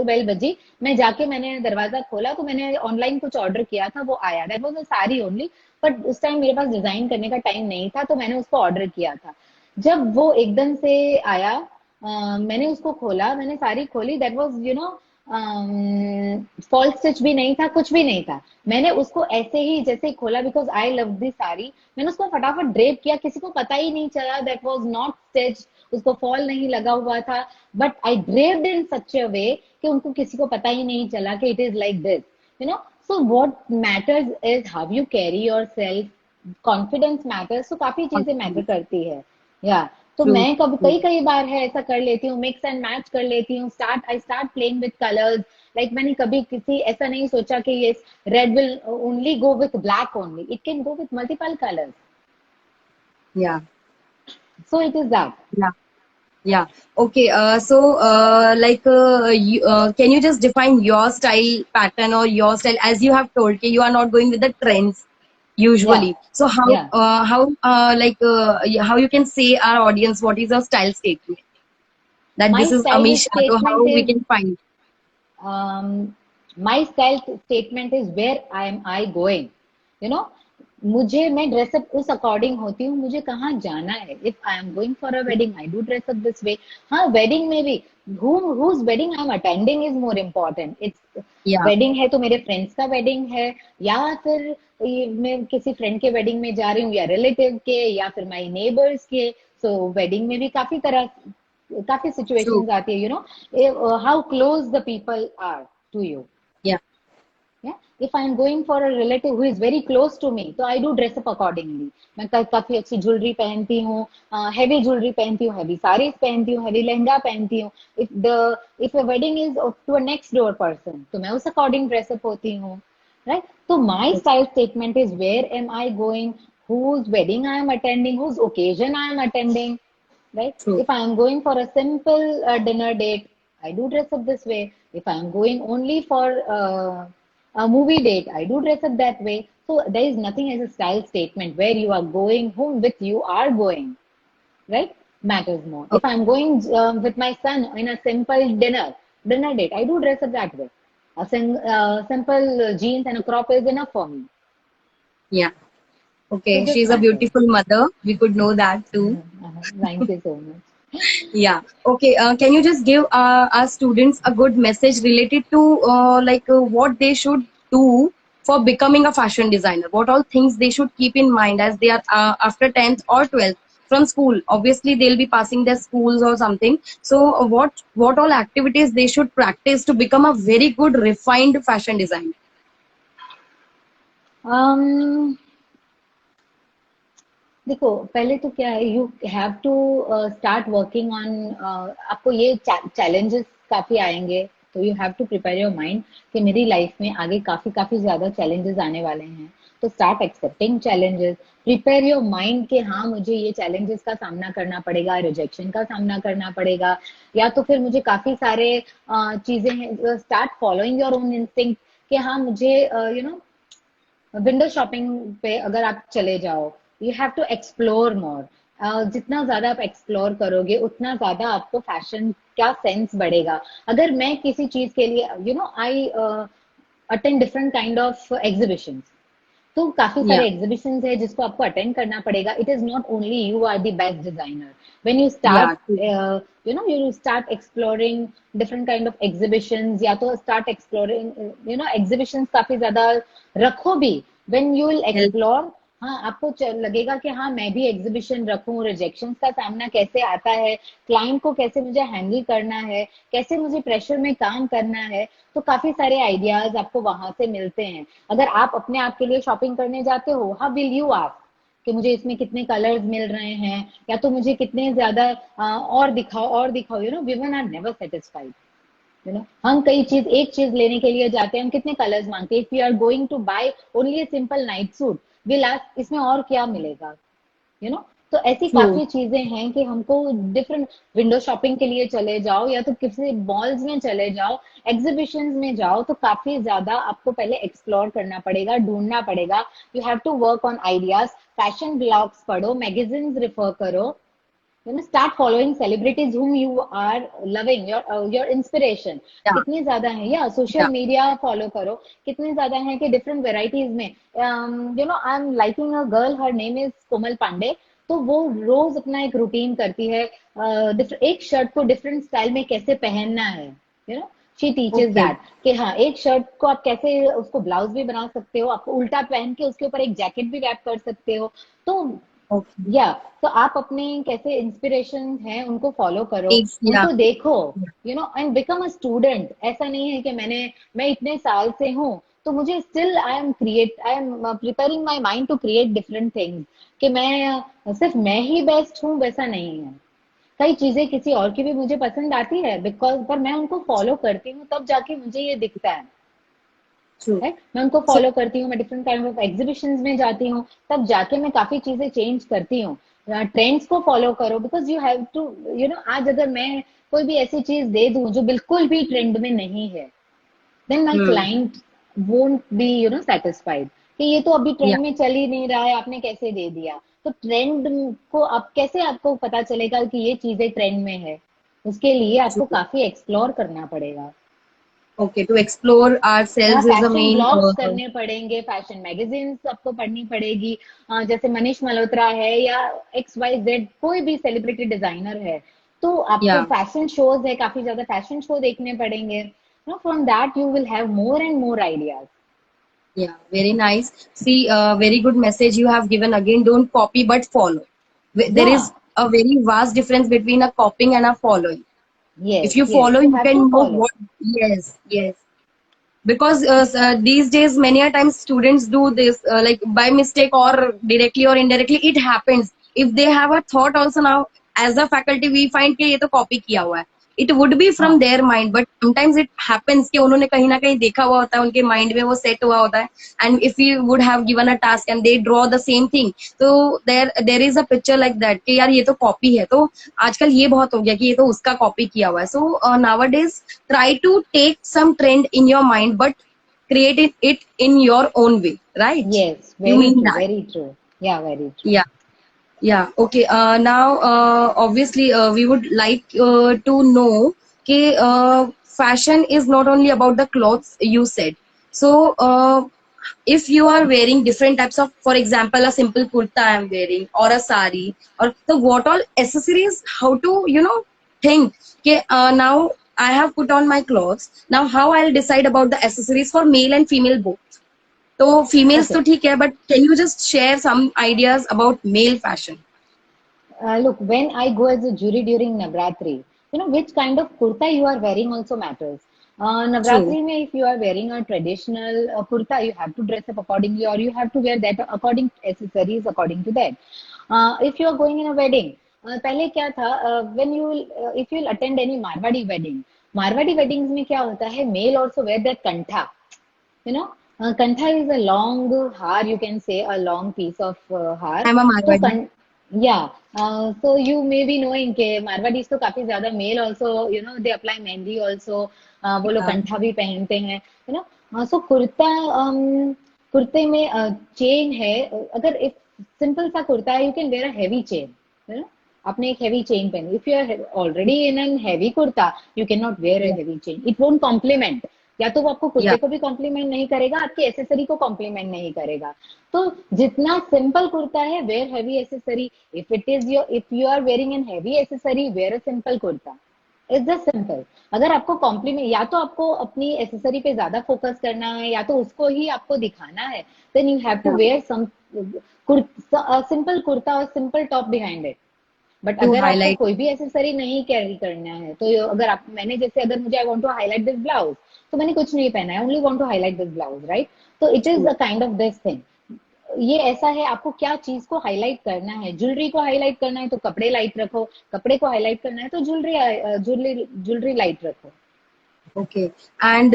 S2: बेल बजी, मैं जाके मैंने दरवाजा खोला, तो मैंने ऑनलाइन कुछ ऑर्डर किया था, वो आया, that was a sari only, but उस टाइम मेरे पास डिजाइन करने का टाइम नहीं था, तो मैंने उसको ऑर्डर किया था। जब वो एकदम से आया, मैंने उसको खोला, मैंने साड़ी खोली, दैट वाज फॉल्स स्टिच भी नहीं था, कुछ भी नहीं था। मैंने उसको ऐसे ही जैसे ही खोला, because I love this sari, मैंने उसको फटाफट ड्रेप किया, किसी को पता ही नहीं चला, दैट वाज नॉट स्टिच, उसको फॉल नहीं लगा हुआ था, बट आई ड्रेप्ड इन सच अ वे कि उनको किसी को पता ही नहीं चला कि it is like this, you know. So what matters is how you carry your self, confidence matters, तो काफी चीजें मैटर करती है। या तो
S1: True.
S2: मैं कभी
S1: True.
S2: कई कई बार है ऐसा कर लेती हूँ, मिक्स एंड मैच कर लेती हूँ, I start playing with colours, like मैंने कभी किसी ऐसा नहीं सोचा कि ये red will only go with black only, it can go with multiple colours,
S1: Yeah.
S2: So it is that.
S1: Yeah. Yeah. Okay. Can you just define your style pattern or your style, as you have told, कि you are not going with the trends
S2: या
S1: usually. So
S2: या
S1: how you can say our audience what is your style statement? That
S2: my
S1: this is
S2: style
S1: Amisha. So how
S2: statement
S1: we
S2: is
S1: can find?
S2: My style statement is where I going, you know. मुझे, मैं dress up उस according होती हूँ, मुझे कहाँ जाना है। If I am going for a wedding, I do dress up this way. हाँ, वेडिंग में भी whose wedding I am attending is more important. It's
S1: Yeah.
S2: Wedding है तो मेरे फ्रेंड्स का वेडिंग है, या फिर मैं किसी फ्रेंड के वेडिंग में जा रही हूँ, या रिलेटिव के, या फिर माई नेबर्स के। सो वेडिंग में भी काफी
S1: True.
S2: सिचुएशंस आती है, you know, how close the people are to you.
S1: Yeah.
S2: Yeah? If I am going for a relative who is very close to me, तो I do dress up accordingly. मैं काफी अच्छी jewellery पहनती हूँ, heavy jewellery पहनती हूँ, heavy saris पहनती हूँ, हैवी लहंगा पहनती हूँ। If a wedding is to a next door person, तो मैं उस अकॉर्डिंग ड्रेसअप होती हूँ, राइट। तो my style statement is where am I going, whose wedding I am attending, whose occasion I am attending, right?
S1: True.
S2: If I am going for a simple dinner date, I do dress up this way. If I am going only for a movie date, I do dress up that way. So there is nothing as a style statement. Where you are going, whom with you are going, right? Matters more. If
S1: Okay.
S2: I'm going with my son in a simple dinner date, I do dress up that way. Simple jeans and a crop is enough for me.
S1: Yeah.
S2: So
S1: Okay.
S2: this
S1: She's a
S2: matters.
S1: beautiful mother. We could know that too.
S2: Thank you so much.
S1: Yeah. Okay. Can you just give our students a good message related to what they should do for becoming a fashion designer? What all things they should keep in mind as they are after 10th or 12th from school? Obviously, they'll be passing their schools or something. So, what all activities they should practice to become a very good refined fashion designer?
S2: Um, देखो, पहले तो क्या है, you have to start working on, आपको ये challenges काफी आएंगे, तो you have to prepare your mind कि मेरी लाइफ में आगे काफी काफी ज्यादा चैलेंजेस आने वाले हैं। तो start accepting challenges, prepare your mind कि हाँ, मुझे ये चैलेंजेस का सामना करना पड़ेगा, रिजेक्शन का सामना करना पड़ेगा, या तो फिर मुझे काफी सारे चीजें हैं। Start following your own instinct कि हाँ, मुझे यू नो, विंडो शॉपिंग पे अगर आप चले जाओ, you have to explore more. जितना ज्यादा आप एक्सप्लोर करोगे, उतना ज्यादा आपको फैशन का सेंस बढ़ेगा। अगर मैं किसी चीज के लिए, you know, I attend different kind of exhibitions, तो काफी सारे
S1: Yeah.
S2: एग्जीबिशंस है जिसको आपको अटेंड करना पड़ेगा। It is not only you are the best designer, when you start,
S1: Yeah. True.
S2: You know, you start exploring different kind of exhibitions, या तो start exploring, you know, exhibitions काफी ज्यादा रखो भी। When you will
S1: Help.
S2: Explore, हाँ, आपको लगेगा कि हाँ, मैं भी एग्जीबिशन रखूं, रिजेक्शंस का सामना कैसे आता है, क्लाइंट को कैसे मुझे हैंडल करना है, कैसे मुझे प्रेशर में काम करना है। तो काफी सारे आइडियाज आपको वहां से मिलते हैं। अगर आप अपने आप के लिए शॉपिंग करने जाते हो, हाउ विल यू आस्क कि मुझे इसमें कितने कलर्स मिल रहे हैं, या तो मुझे कितने ज्यादा और दिखाओ, you know, women are never satisfied, you know. हम एक चीज लेने के लिए जाते हैं, हम कितने कलर्स मांगते हैं। If you are going to buy only a simple night suit, will ask इसमें और क्या मिलेगा, यू नो। तो ऐसी
S1: True.
S2: काफी चीजें हैं कि हमको डिफरेंट, विंडो शॉपिंग के लिए चले जाओ या तो किसी मॉल्स में चले जाओ, एग्जीबिशंस में जाओ, तो काफी ज्यादा आपको पहले एक्सप्लोर करना पड़ेगा, ढूंढना पड़ेगा। You have to work on ideas, fashion blogs पढ़ो, मैगजीन्स रेफर करो, start following celebrities whom you are loving, your inspiration
S1: Yeah.
S2: कितनी ज्यादा है, या सोशल
S1: Yeah.
S2: मीडिया फॉलो करो, कितनी ज्यादा है कि डिफरेंट वेराइटीज में, I am liking a girl, her name is Komal Pandey, तो वो रोज अपना एक रूटीन करती है, एक शर्ट को डिफरेंट स्टाइल में कैसे पहनना है, शी टीचेस
S1: Okay.
S2: दैट कि हाँ, एक शर्ट को आप कैसे उसको ब्लाउज भी बना सकते हो, आप उल्टा पहन के उसके ऊपर एक जैकेट भी रैप कर सकते हो। तो
S1: Okay.
S2: या तो आप अपने कैसे इंस्पिरेशन हैं उनको फॉलो करो,
S1: It's, yeah.
S2: उनको देखो, एंड बिकम अ स्टूडेंट। ऐसा नहीं है कि मैं इतने साल से हूँ तो मुझे still I am preparing my mind to create different things, कि मैं सिर्फ मैं ही बेस्ट हूँ, वैसा नहीं है। कई चीजें किसी और की भी मुझे पसंद आती है, बिकॉज पर मैं उनको फॉलो करती हूँ तब जाके मुझे ये दिखता है,
S1: True.
S2: राइट। मैं उनको
S1: So,
S2: फॉलो करती हूँ, मैं डिफरेंट काइंड ऑफ एग्जीबिशंस में जाती हूँ, तब जाके मैं काफी चीजें चेंज करती हूँ। ट्रेंड्स को फॉलो करो, बिकॉज यू हैव टू, आज अगर मैं कोई भी ऐसी चीज दे दूं जो बिल्कुल भी ट्रेंड में नहीं है, then my
S1: hmm.
S2: Client won't be satisfied, कि ये तो अभी
S1: Yeah.
S2: ट्रेंड में चल ही नहीं रहा है, आपने कैसे दे दिया। तो ट्रेंड को आप कैसे, आपको पता चलेगा कि ये चीजें ट्रेंड में है, उसके लिए आपको
S1: True.
S2: काफी एक्सप्लोर करना पड़ेगा।
S1: Okay. To explore
S2: हाँ,
S1: ourselves is the
S2: fashion
S1: main.
S2: Blogs करने पड़ेंगे, फैशन मैगजीन्स आपको पढ़नी पड़ेगी, जैसे मनीष मल्होत्रा है या XYZ कोई भी सेलिब्रिटी डिजाइनर है, तो आपको
S1: Yeah.
S2: फैशन शोज है, काफी ज्यादा फैशन शो देखने पड़ेंगे, from that you will have more and more ideas.
S1: Yeah. Very nice. See, very good message you have given. Again, don't copy but follow. There
S2: या,
S1: is a very vast difference between a copying and a following. If
S2: yes
S1: you
S2: yes,
S1: follow,
S2: you
S1: you
S2: have to
S1: can know
S2: follow.
S1: what. Yes. Yes. Because these days many a times students do this like by mistake or directly or indirectly it happens. If they have a thought also, now as a faculty we find कि ये तो copy किया हुआ है, it would be from
S2: हाँ,
S1: their mind, but sometimes it happens कि उन्होंने कहीं ना कहीं देखा हुआ होता है, उनके mind में वो set हुआ होता है, and if you would have given a task and they draw the same thing, तो there is a picture like that कि यार ये तो copy है। तो आजकल ये बहुत हो गया कि ये तो उसका copy किया हुआ है। So nowadays try to take some trend in your mind but create it in your own way, right?
S2: Yes,
S1: You
S2: very
S1: mean
S2: true,
S1: that?
S2: Very true, yeah very true.
S1: Yeah. Yeah. Okay. Now, obviously, we would like to know कि fashion is not only about the clothes you said. So, if you are wearing different types of, for example, a simple kurta I am wearing or a sari, or so what all accessories, how to, think कि now I have put on my clothes. Now, how I'll decide about the accessories for male and female both. तो females
S2: okay,
S1: तो ठीक है, but can you just share some ideas about male fashion?
S2: look, when I go as a jury during Navratri, which kind of kurta you are wearing also matters.
S1: True.
S2: Navratri mein, if you are wearing a traditional kurta, you have to dress up accordingly, or you have to wear that according accessories according to that. If you are going in a wedding, पहले क्या था, when you will, if you will attend any Marwadi weddings में क्या होता है, male also wear that kantha, you know kantha is a long har, you can say a long piece of har.
S1: I am a
S2: तो
S1: मारवाड़ी।
S2: या, so you may be knowing के मारवाड़ीज तो काफी ज्यादा male also, they apply mehndi also, वो लोग कंठा भी पहनते हैं, सो कुर्ता, कुर्ते में चेन है, अगर एक सिंपल सा कुर्ता है, you can wear a heavy chain, है ना, आपने एक हैवी चेन पहनी, if you are already in an heavy kurta, you can not wear a
S1: या
S2: heavy chain, it won't complement, या तो वो आपको कुर्ते
S1: या
S2: को भी कॉम्प्लीमेंट नहीं करेगा, आपकी एसेसरी को कॉम्प्लीमेंट नहीं करेगा। तो जितना सिंपल कुर्ता है, wear heavy accessory, if you are wearing an heavy accessory, wear a simple kurta, is just simple. अगर आपको कॉम्प्लीमेंट, या तो आपको अपनी एसेसरी पे ज्यादा फोकस करना है, या तो उसको ही आपको दिखाना है, then you have to wear some simple kurta और simple top behind it. But
S1: to
S2: अगर आपको
S1: हाईलाइट।
S2: कोई भी एसेसरी नहीं कैरी करना है, तो अगर आप, मैंने जैसे, अगर मुझे I want to highlight this blouse, तो मैंने कुछ नहीं पहना है, only want to highlight this blouse, right. तो it is a kind of this thing, ये ऐसा है, आपको क्या चीज को हाईलाइट करना है, ज्वेलरी को हाईलाइट करना है तो कपड़े लाइट रखो, कपड़े को हाईलाइट करना है तो ज्वेलरी ज्वेलरी ज्वेलरी लाइट रखो।
S1: Okay. And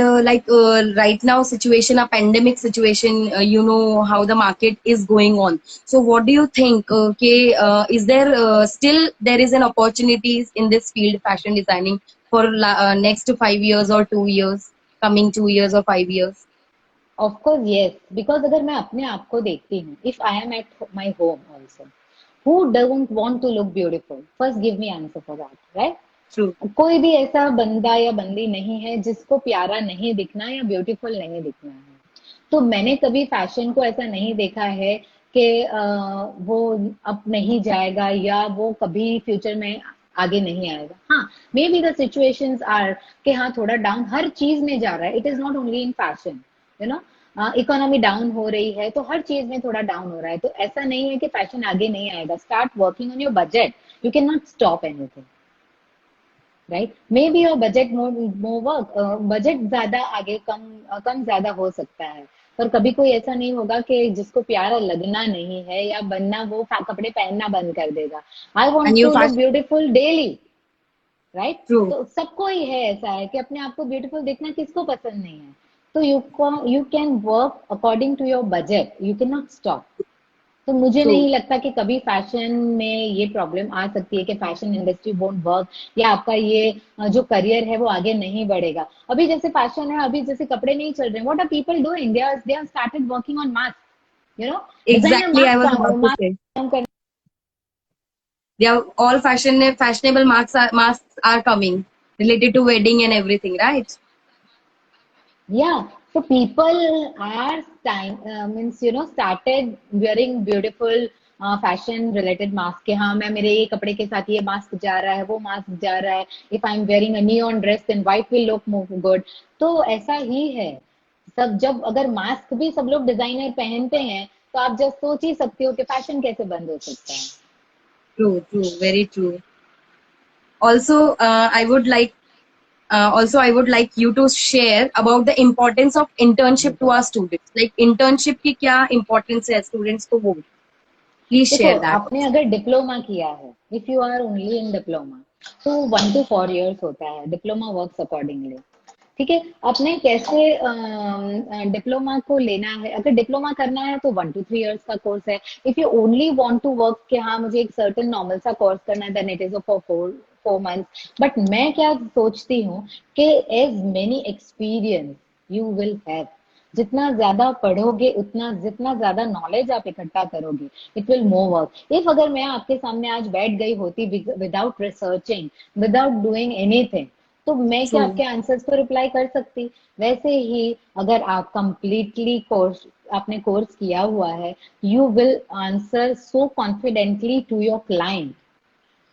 S1: right now situation, a pandemic situation, you know how the market is going on. So what do you think? Okay, is there still there is an opportunities in this field, fashion designing, for next 5 years or 2 years, coming 2 years or 5 years?
S2: Of course yes, because अगर मैं अपने आप को देखती हूँ, if I am at my home also, who doesn't want to look beautiful? First give me answer for that, right?
S1: True.
S2: कोई भी ऐसा बंदा या बंदी नहीं है जिसको प्यारा नहीं दिखना या ब्यूटीफुल नहीं दिखना है। तो मैंने कभी फैशन को ऐसा नहीं देखा है कि वो अब नहीं जाएगा या वो कभी फ्यूचर में आगे नहीं आएगा। हाँ, may be the situations are कि हाँ थोड़ा डाउन हर चीज में जा रहा है, it is not only in fashion, you know. Economy down हो रही है तो हर चीज में थोड़ा डाउन हो रहा है, तो ऐसा नहीं है कि फैशन आगे नहीं आएगा। Start working on your budget, you can not stop anything, right? May be your budget more work, budget ज्यादा आगे कम ज्यादा हो सकता है, पर कभी कोई ऐसा नहीं होगा कि जिसको प्यारा लगना नहीं है या बनना, वो कपड़े पहनना बंद कर देगा। I
S1: And
S2: want
S1: you
S2: to look
S1: fashion.
S2: Beautiful daily, right?
S1: True.
S2: तो सबको ही है, ऐसा है कि अपने आप को ब्यूटीफुल देखना किसको पसंद नहीं है। तो you can work according to your budget, you can not stop. तो मुझे
S1: True.
S2: नहीं लगता कि कभी फैशन में ये प्रॉब्लम आ सकती है कि फैशन इंडस्ट्री वोंट वर्क या आपका ये जो करियर है वो आगे नहीं बढ़ेगा। अभी जैसे फैशन है, अभी जैसे कपड़े नहीं चल रहे हैं, what are people doing? They are started working on mask, you know. Designer
S1: Exactly, I was
S2: mask
S1: about to
S2: mask
S1: say.
S2: काम कर।
S1: They are all fashionable masks are coming related to wedding and everything, right?
S2: Yeah, so people are time means you know started wearing beautiful fashion related mask के हाँ मैं मेरे ये कपड़े के साथ ये मास्क जा रहा है, वो मास्क जा रहा है। If I am wearing a neon dress then white will look more good. तो ऐसा ही है सब। जब अगर मास्क भी सब लोग डिजाइनर पहनते हैं तो आप जस्ट सोच ही सकते हो कि फैशन कैसे बंद हो सकता है।
S1: True, true, very true. Also, I would like you to share about the importance of internship to our students. Like internship की क्या importance है students को वो. Please
S2: देखो,
S1: share that
S2: आपने
S1: also.
S2: अगर डिप्लोमा किया है, if you are only in diploma, तो 1 to 4 years होता है। डिप्लोमा वर्क्स अकॉर्डिंगली, ठीक है। आपने कैसे डिप्लोमा को लेना है? अगर डिप्लोमा करना है तो 1 to 3 years का कोर्स है। If you only want to work कि हाँ मुझे एक सर्टेन नॉर्मल सा कोर्स करना है, then it is for 4 months। But मैं क्या सोचती हूँ कि as many experience you will have, जितना ज्यादा पढ़ोगे उतना, जितना ज्यादा नॉलेज आप इकट्ठा करोगे, it will more work. If अगर मैं आपके सामने आज बैठ गई होती without researching, without doing anything, तो मैं क्या
S1: True.
S2: आपके आंसर्स को रिप्लाई कर सकती? वैसे ही अगर आप कंप्लीटली कोर्स, आपने कोर्स किया हुआ है, you will answer so confidently to your client,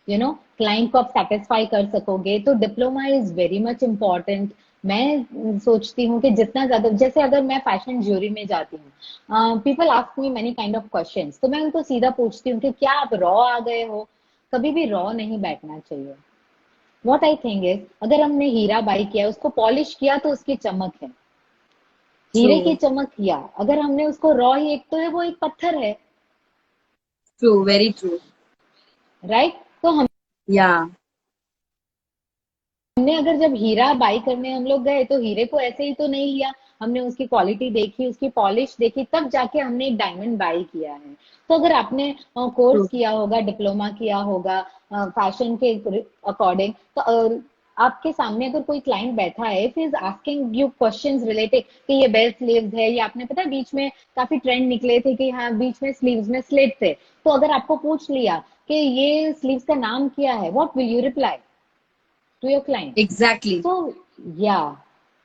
S2: you know. Client को आप सेटिस्फाई कर सकोगे। तो diploma is very much important. मैं सोचती हूँ कि जितना ज्यादा, जैसे अगर मैं फैशन ज्यूरी में जाती हूँ, people ask me many kind of questions, तो मैं उनको सीधा पूछती हूँ कि क्या आप रॉ आ गए हो? कभी भी रॉ नहीं बैठना चाहिए। व्हाट आई थिंक इज, अगर हमने हीरा बाई किया, उसको पॉलिश किया तो उसकी चमक है, हीरे की
S1: True.
S2: चमक किया। अगर हमने उसको रॉ ही, एक तो है वो एक पत्थर है,
S1: True. Very true.
S2: राइट? तो
S1: Yeah.
S2: हमने अगर जब हीरा बाई करने हम लोग गए तो हीरे को ऐसे ही तो नहीं लिया, हमने उसकी क्वालिटी देखी, उसकी पॉलिश देखी, तब जाके हमने एक डायमंड बाई किया है। तो अगर आपने कोर्स
S1: True.
S2: किया होगा, डिप्लोमा किया होगा फैशन के अकॉर्डिंग, तो आपके सामने अगर कोई क्लाइंट बैठा है, if is asking you questions related कि ये बेल स्लीव्स है, या आपने पता है बीच में काफी ट्रेंड निकले थे कि हाँ बीच में स्लीव्स में स्लिट थे, तो अगर आपको पूछ लिया कि ये स्लीव्स का नाम क्या है, what will you reply to your client?
S1: Exactly.
S2: तो या,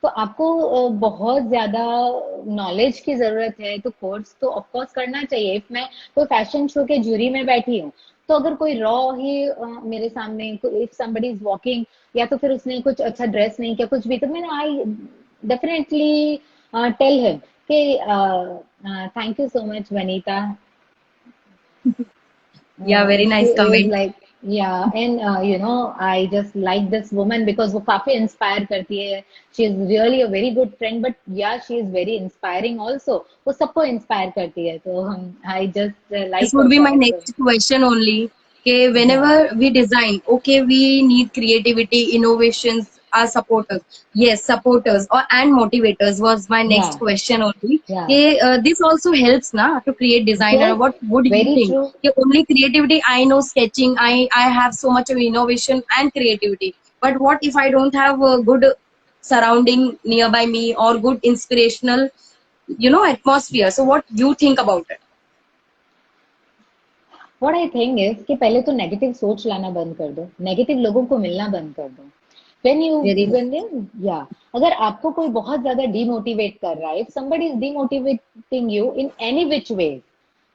S2: तो आपको बहुत ज्यादा नॉलेज की जरूरत है, तो कोर्स तो ऑफ कोर्स करना चाहिए। इफ मैं कोई फैशन शो के जूरी में बैठी हूँ, तो अगर कोई रॉ ही मेरे सामने, इफ समबडी इज वॉकिंग, या तो फिर उसने कुछ अच्छा ड्रेस नहीं किया कुछ भी, तो मैंने आई डेफिनेटली टेल हिम कि thank you so much Vanita,
S1: Yeah. Very
S2: she
S1: nice
S2: is
S1: comment.
S2: like, yeah, and you know, I just like this woman because वो काफी inspire करती है। She is really a very good friend, but yeah, she is very inspiring also। वो सबको inspire करती है, तो I just
S1: This
S2: like
S1: would
S2: her
S1: be my
S2: character।
S1: next question only. Okay,
S2: Yeah,
S1: whenever we design, okay, we need creativity, innovations. are supporters. Yes, supporters or and motivators was my next
S2: Yeah,
S1: question only.
S2: yeah.
S1: कि, this also helps na to create design.
S2: Yes,
S1: And what would you
S2: very
S1: think?
S2: true.
S1: कि only creativity, I know sketching, I have so much of innovation and creativity. But what if I don't have a good surrounding nearby me or good inspirational, atmosphere? So what you think about it?
S2: What I think is कि पहले तो negative सोच लाना बंद कर दो, negative लोगों को मिलना बंद कर दो। When you
S1: Very nice.
S2: When या अगर आपको कोई बहुत ज्यादा डीमोटिवेट कर रहा है, if somebody is demotivating you in any which way,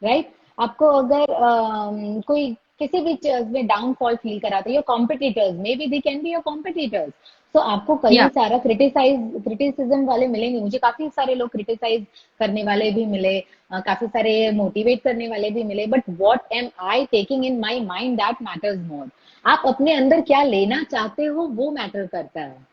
S2: right, आपको अगर कोई किसी भी चीज में डाउनफॉल फील कराते, your competitors, may be they can be your competitors, तो आपको कई
S1: Yeah,
S2: सारा क्रिटिसिज्म वाले मिलेंगे। मुझे काफी सारे लोग क्रिटिसाइज करने वाले भी मिले, काफी सारे मोटिवेट करने वाले भी मिले, but what am I taking in my mind, that matters more. आप अपने अंदर क्या लेना चाहते हो वो मैटर करता है।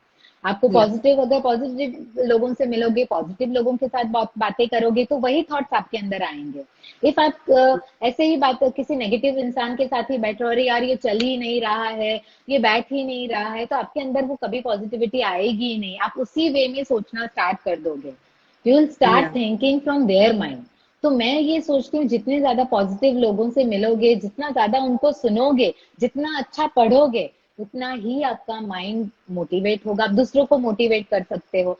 S2: आपको
S1: yeah,
S2: पॉजिटिव, अगर पॉजिटिव लोगों से मिलोगे, पॉजिटिव लोगों के साथ बातें करोगे, तो वही थॉट्स आपके अंदर आएंगे। इफ आप ऐसे ही बात किसी नेगेटिव इंसान के साथ ही बैठ रहे हो, अरे यार ये चल ही नहीं रहा है, ये बैठ ही नहीं रहा है, तो आपके अंदर वो कभी पॉजिटिविटी आएगी ही नहीं। आप उसी वे में सोचना स्टार्ट कर दोगे, you will start
S1: yeah,
S2: thinking from their mind. तो मैं ये सोचती हूँ, जितने ज्यादा पॉजिटिव लोगों से मिलोगे, जितना ज्यादा उनको सुनोगे, जितना अच्छा पढ़ोगे, उतना ही आपका माइंड मोटिवेट होगा, आप दूसरों को मोटिवेट कर सकते हो।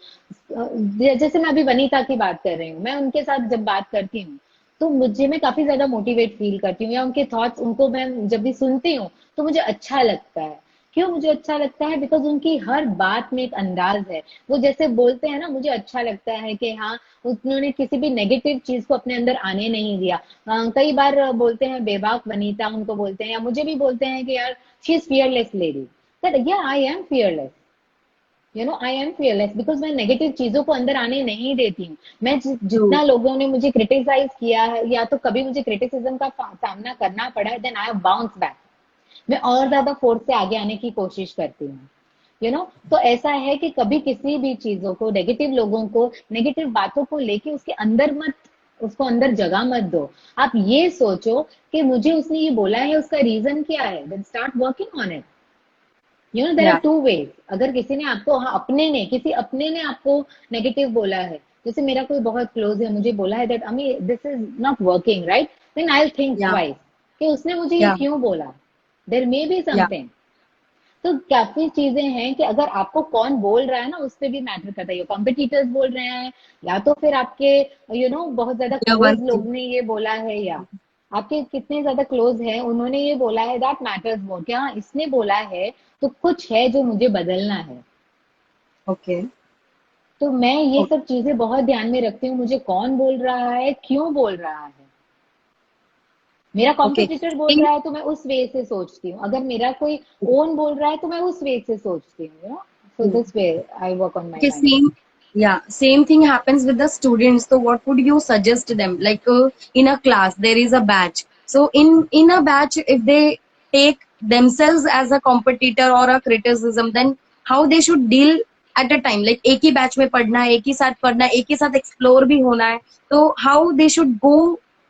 S2: जैसे मैं अभी वनीता की बात कर रही हूँ, मैं उनके साथ जब बात करती हूँ तो मुझे, मैं काफी ज्यादा मोटिवेट फील करती हूँ, या उनके थॉट्स, उनको मैं जब भी सुनती हूँ तो मुझे अच्छा लगता है। क्यों मुझे अच्छा लगता है? बिकॉज उनकी हर बात में एक अंदाज है, वो जैसे बोलते हैं ना, मुझे अच्छा लगता है कि हाँ, उन्होंने किसी भी नेगेटिव चीज को अपने अंदर आने नहीं दिया। कई बार बोलते हैं बेबाक वनीता उनको बोलते हैं, या मुझे भी बोलते हैं कि यार she is fearless lady, that या I am fearless, I am fearless, because मैं नेगेटिव चीजों को अंदर आने नहीं देती हूँ। मैं
S1: true.
S2: जितना लोगों ने मुझे क्रिटिसाइज किया है, या तो कभी मुझे क्रिटिसिज्म का सामना करना पड़ा है, then I have bounce back. मैं और ज्यादा फोर्स से आगे आने की कोशिश करती हूँ, तो ऐसा है कि कभी किसी भी चीजों को, नेगेटिव लोगों को, नेगेटिव बातों को लेके उसके अंदर मत, उसको अंदर जगह मत दो। आप ये सोचो कि मुझे उसने ये बोला है, उसका रीजन क्या है, then start working on it. There are
S1: Yeah,
S2: two ways. अगर किसी ने आपको, हाँ, किसी अपने ने आपको नेगेटिव बोला है, जैसे मेरा कोई बहुत क्लोज है मुझे बोला है that Ami this is not working right, then I will think
S1: yeah,
S2: twice कि उसने मुझे ये
S1: yeah,
S2: क्यों बोला, there may be
S1: yeah,
S2: something. तो काफी चीजें हैं कि अगर आपको कौन बोल रहा है ना, उस पर भी मैटर करता है। ये कॉम्पिटिटर्स बोल रहे हैं, या तो फिर आपके बहुत ज्यादा
S1: yeah, one
S2: क्लोज लोग
S1: thing.
S2: ने ये बोला है, या आपके कितने ज्यादा क्लोज हैं, उन्होंने ये बोला है, दैट मैटर्स मोर। क्या इसने बोला है तो कुछ है जो मुझे बदलना है।
S1: Okay,
S2: तो मैं ये
S1: okay,
S2: सब चीजें बहुत ध्यान में रखती हूँ, मुझे कौन बोल रहा है, क्यों बोल रहा है। मेरा
S1: okay.
S2: कॉम्पिटिटर बोल रहा है तो मैं उस वे से सोचती हूँ, अगर मेरा कोई ओन बोल रहा है तो मैं उस वे से सोचती हूँ, so this way I work on my
S1: Okay,
S2: mind.
S1: same. Yeah, same thing happens with the students. So, what would you suggest them? Like in a class, there is a batch. So, in a batch, if they take themselves as a competitor or a criticism, then how they should deal at a time? Like एक ही batch में पढ़ना है, एक ही साथ पढ़ना है, एक ही साथ explore भी होना है. तो how they should go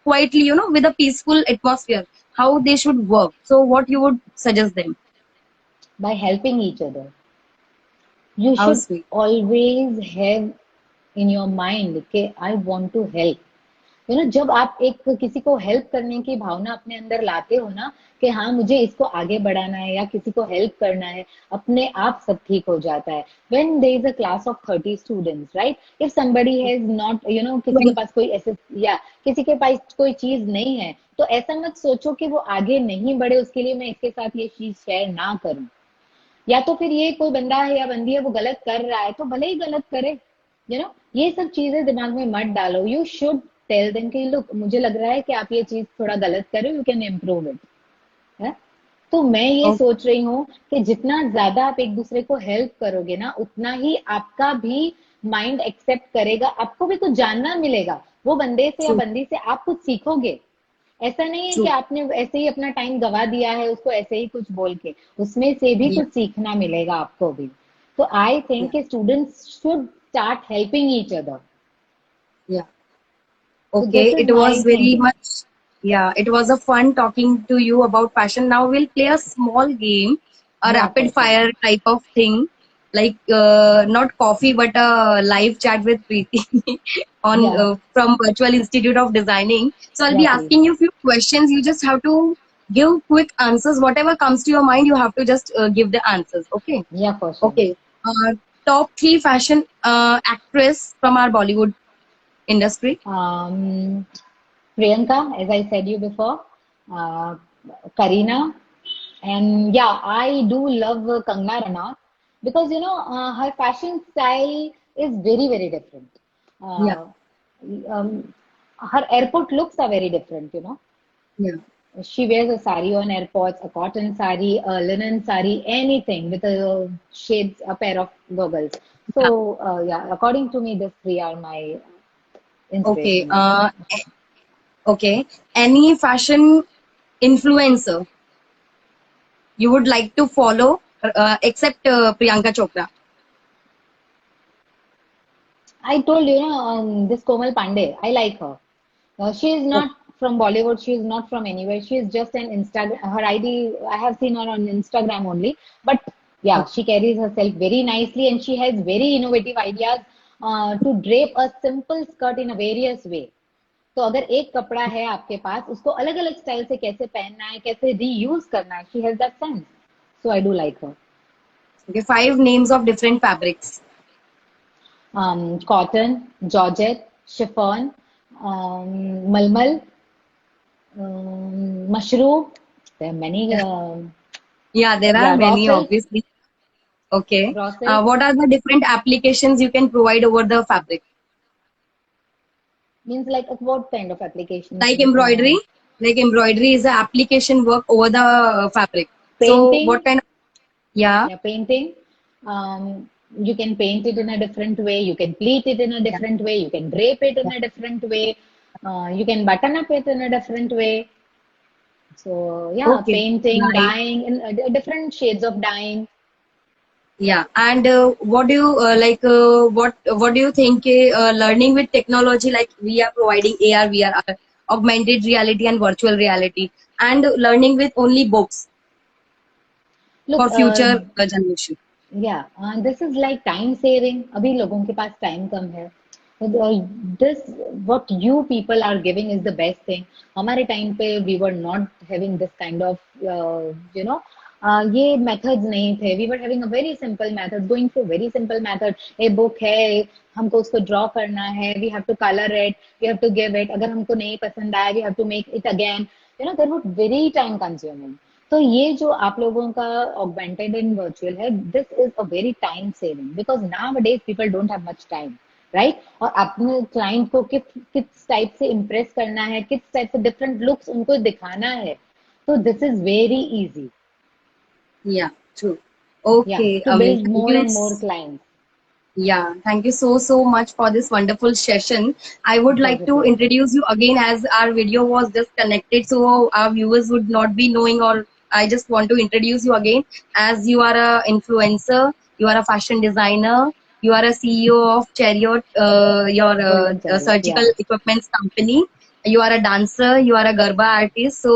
S1: quietly, with a peaceful atmosphere. How they should work. So, what you would suggest them?
S2: By helping each other. You
S1: How
S2: should
S1: sweet.
S2: Always have in your mind के आई want to help. जब आप एक किसी को help करने की भावना अपने अंदर लाते हो ना, कि हाँ मुझे इसको आगे बढ़ाना है या किसी को हेल्प करना है, अपने आप सब ठीक हो जाता है। When there is a class of 30 students, right, if somebody has not, किसी के
S1: Right.
S2: पास कोई ऐसे, या किसी के पास कोई चीज नहीं है, तो ऐसा मत सोचो कि वो आगे नहीं बढ़े, उसके लिए मैं इसके साथ ये चीज शेयर ना करूं। या तो फिर ये कोई बंदा है या बंदी है, वो गलत कर रहा है तो भले ही गलत करे, ये सब चीजें दिमाग में मत डालो। यू शुड टेल देम कि लुक, मुझे लग रहा है कि आप ये चीज थोड़ा गलत कर रहे हो, यू कैन इम्प्रूव इट, है। तो मैं ये
S1: Okay.
S2: सोच रही हूँ कि जितना ज्यादा आप एक दूसरे को हेल्प करोगे ना, उतना ही आपका भी माइंड एक्सेप्ट करेगा, आपको भी कुछ जानना मिलेगा, वो बंदे से या
S1: True.
S2: बंदी से आप कुछ सीखोगे। ऐसा नहीं है कि
S1: True.
S2: आपने ऐसे ही अपना टाइम गवा दिया है उसको ऐसे ही कुछ बोल के, उसमें से भी
S1: Yeah.
S2: कुछ सीखना मिलेगा आपको भी। तो आई
S1: Yeah.
S2: Think students should start helping each other.
S1: Yeah.
S2: तो this
S1: Okay,
S2: is
S1: it was
S2: my
S1: very
S2: thinking.
S1: much, yeah, it was a fun talking to you about fashion. Now we'll play a small game, a
S2: या
S1: rapid
S2: for sure.
S1: fire type of thing. like not coffee but a live chat with Preeti on
S2: Yeah,
S1: from Virtual Institute of Designing. So I'll
S2: yeah,
S1: be
S2: please.
S1: asking you a few questions. You just have to give quick answers. Whatever comes to your mind, you have to just give the answers. Okay.
S2: Yeah, for sure.
S1: Okay. Top three fashion actress from our Bollywood industry.
S2: Um, Priyanka, as I said you before, uh, Karina, and yeah, I do love Kangna Ranaut because her fashion style is very very different.
S1: Yeah.
S2: Uh, her airport looks are very different.
S1: Yeah.
S2: She wears a sari on airports, a cotton sari, a linen sari, anything with a shades, a pair of goggles.
S1: Yeah.
S2: So yeah, according to me, these three are my
S1: Okay.
S2: inspirations.
S1: Okay. Any fashion influencer you would like to follow, except Priyanka Chopra?
S2: I told this Komal Pandey. I like her. She is
S1: Okay.
S2: not from Bollywood. She is not from anywhere. She is just an Instagram. Her ID, I have seen her on Instagram only. But yeah, she carries herself very nicely and she has very innovative ideas to drape a simple skirt in a various way. तो अगर एक कपड़ा है आपके पास उसको अलग अलग style से कैसे पहनना है कैसे रीयूज करना है she has that sense so I do like her
S1: Okay. Five names of different fabrics.
S2: cotton, georgette, chiffon, malmal, mushroom. There are many,
S1: Yeah, there are
S2: yeah, raw
S1: many,
S2: silk,
S1: obviously. Okay.
S2: raw silk
S1: What are the different applications you can provide over the fabric?
S2: means like what kind of applications?
S1: Like embroidery? Like embroidery is a application work over the fabric. So what
S2: Painting,
S1: kind of, yeah,
S2: yeah, painting. You can paint it in a different way. You can pleat it in a
S1: yeah,
S2: different way. You can drape it in
S1: yeah.
S2: a different way. You can button up it in a different way. So yeah,
S1: Okay,
S2: painting,
S1: nice.
S2: dyeing, in different shades of dyeing.
S1: Yeah, and what do you like? What do you think? Learning with technology, like we are providing AR, VR, augmented reality, and virtual reality, and learning with only books
S2: Look,
S1: for future generation.
S2: yeah, this is like time saving. अभी लोगों के पास time कम है. This what you people are giving is the best thing. हमारे time पे we were not having this kind of you know ये methods नहीं थे. We were having a very simple method, going through very simple method. A book है, हमको उसको draw करना है. We have to color it. We have to give it. अगर हमको नहीं पसंद आया, we have to make it again. That was very time consuming. तो ये जो आप लोगों का ऑगमेंटेड एंड वर्चुअल है this is a very time saving because now days people don't have much time right और अपने क्लाइंट को किस टाइप से इम्प्रेस करना है किस टाइप से डिफरेंट लुक्स उनको दिखाना है तो this is very easy
S1: Yeah, true.
S2: या
S1: Okay,
S2: to
S1: Ami,
S2: build
S1: thank
S2: more
S1: you.
S2: And more clients
S1: Yeah, thank you so much for this wonderful session. I would
S2: it was
S1: like
S2: a
S1: to
S2: pleasure
S1: introduce you again as our video was just connected, so our viewers would not be knowing, or I just want to introduce you again as you are a influencer, you are a fashion designer, you are a CEO of Chariot, your
S2: golden chariot या
S1: surgical equipments company. You are a dancer, you are a Garba artist, so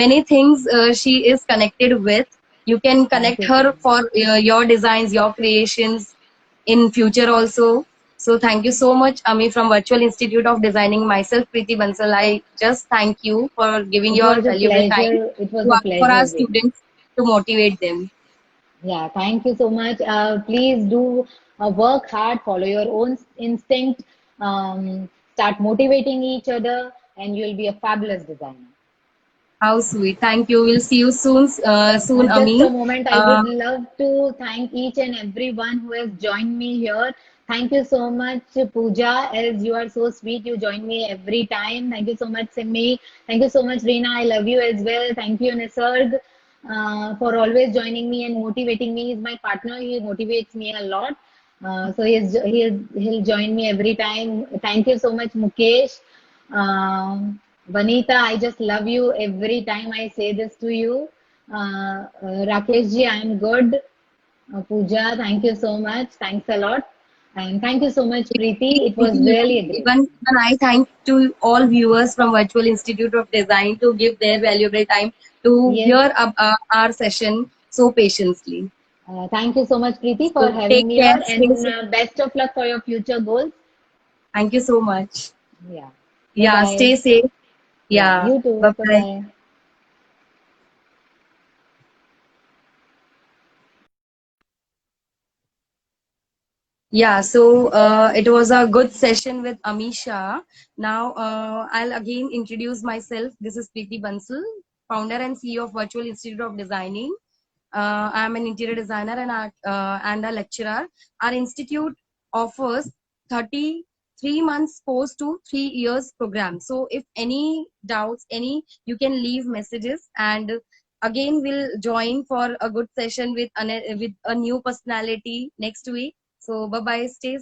S1: many things she is connected with. You can
S2: thank
S1: connect
S2: you so
S1: her
S2: much
S1: for your designs, your creations in future also. So thank you so much, Ami, from Virtual Institute of Designing. Myself, Preeti Bansal. I just thank you for giving
S2: it
S1: your
S2: was a
S1: valuable time
S2: pleasure it was
S1: to
S2: a
S1: for our
S2: pleasure Reena
S1: students to motivate them.
S2: Yeah, thank you so much. Please do work hard, follow your own instinct, start motivating each other, and you'll be a fabulous designer.
S1: How sweet. Thank you. We'll see you soon,
S2: Just a
S1: Ami.
S2: moment, I would
S1: Uh,
S2: love to thank each and everyone who has joined me here. Thank you so much, Pooja, as you are so sweet. You join me every time. Thank you so much, Simi. Thank you so much, Reena. I love you as well. Thank you, Nisarg, for always joining me and motivating me. He's my partner. He motivates me a lot. So he'll join me every time. Thank you so much, Mukesh. Vanita, I just love you every time I say this to you. Rakesh ji, I am good. Pooja, thank you so much. Thanks a lot. And thank you so much, Preeti. It was really great.
S1: even I thank to all viewers from Virtual Institute of Design to give their valuable time to
S2: Yes,
S1: hear our session so patiently.
S2: Thank you so much, Preeti, for
S1: So
S2: having
S1: take
S2: me
S1: care.
S2: here,
S1: Stay
S2: and
S1: safe.
S2: best of luck for your future goals.
S1: Thank you so much.
S2: Yeah. Bye
S1: Yeah,
S2: bye.
S1: stay safe.
S2: Yeah,
S1: Yeah.
S2: you too.
S1: Bye
S2: Bye
S1: bye.
S2: bye.
S1: Yeah, so it was a good session with Amisha. Now I'll again introduce myself. This is Preeti Bansal, founder and CEO of Virtual Institute of Designing. I'm an interior designer and a lecturer. Our institute offers 33 months course to 3 years program. So if any doubts, you can leave messages, and again we'll join for a good session with a new personality next week. So bye bye. Stay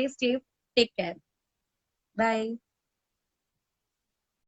S1: safe. Take care. Bye.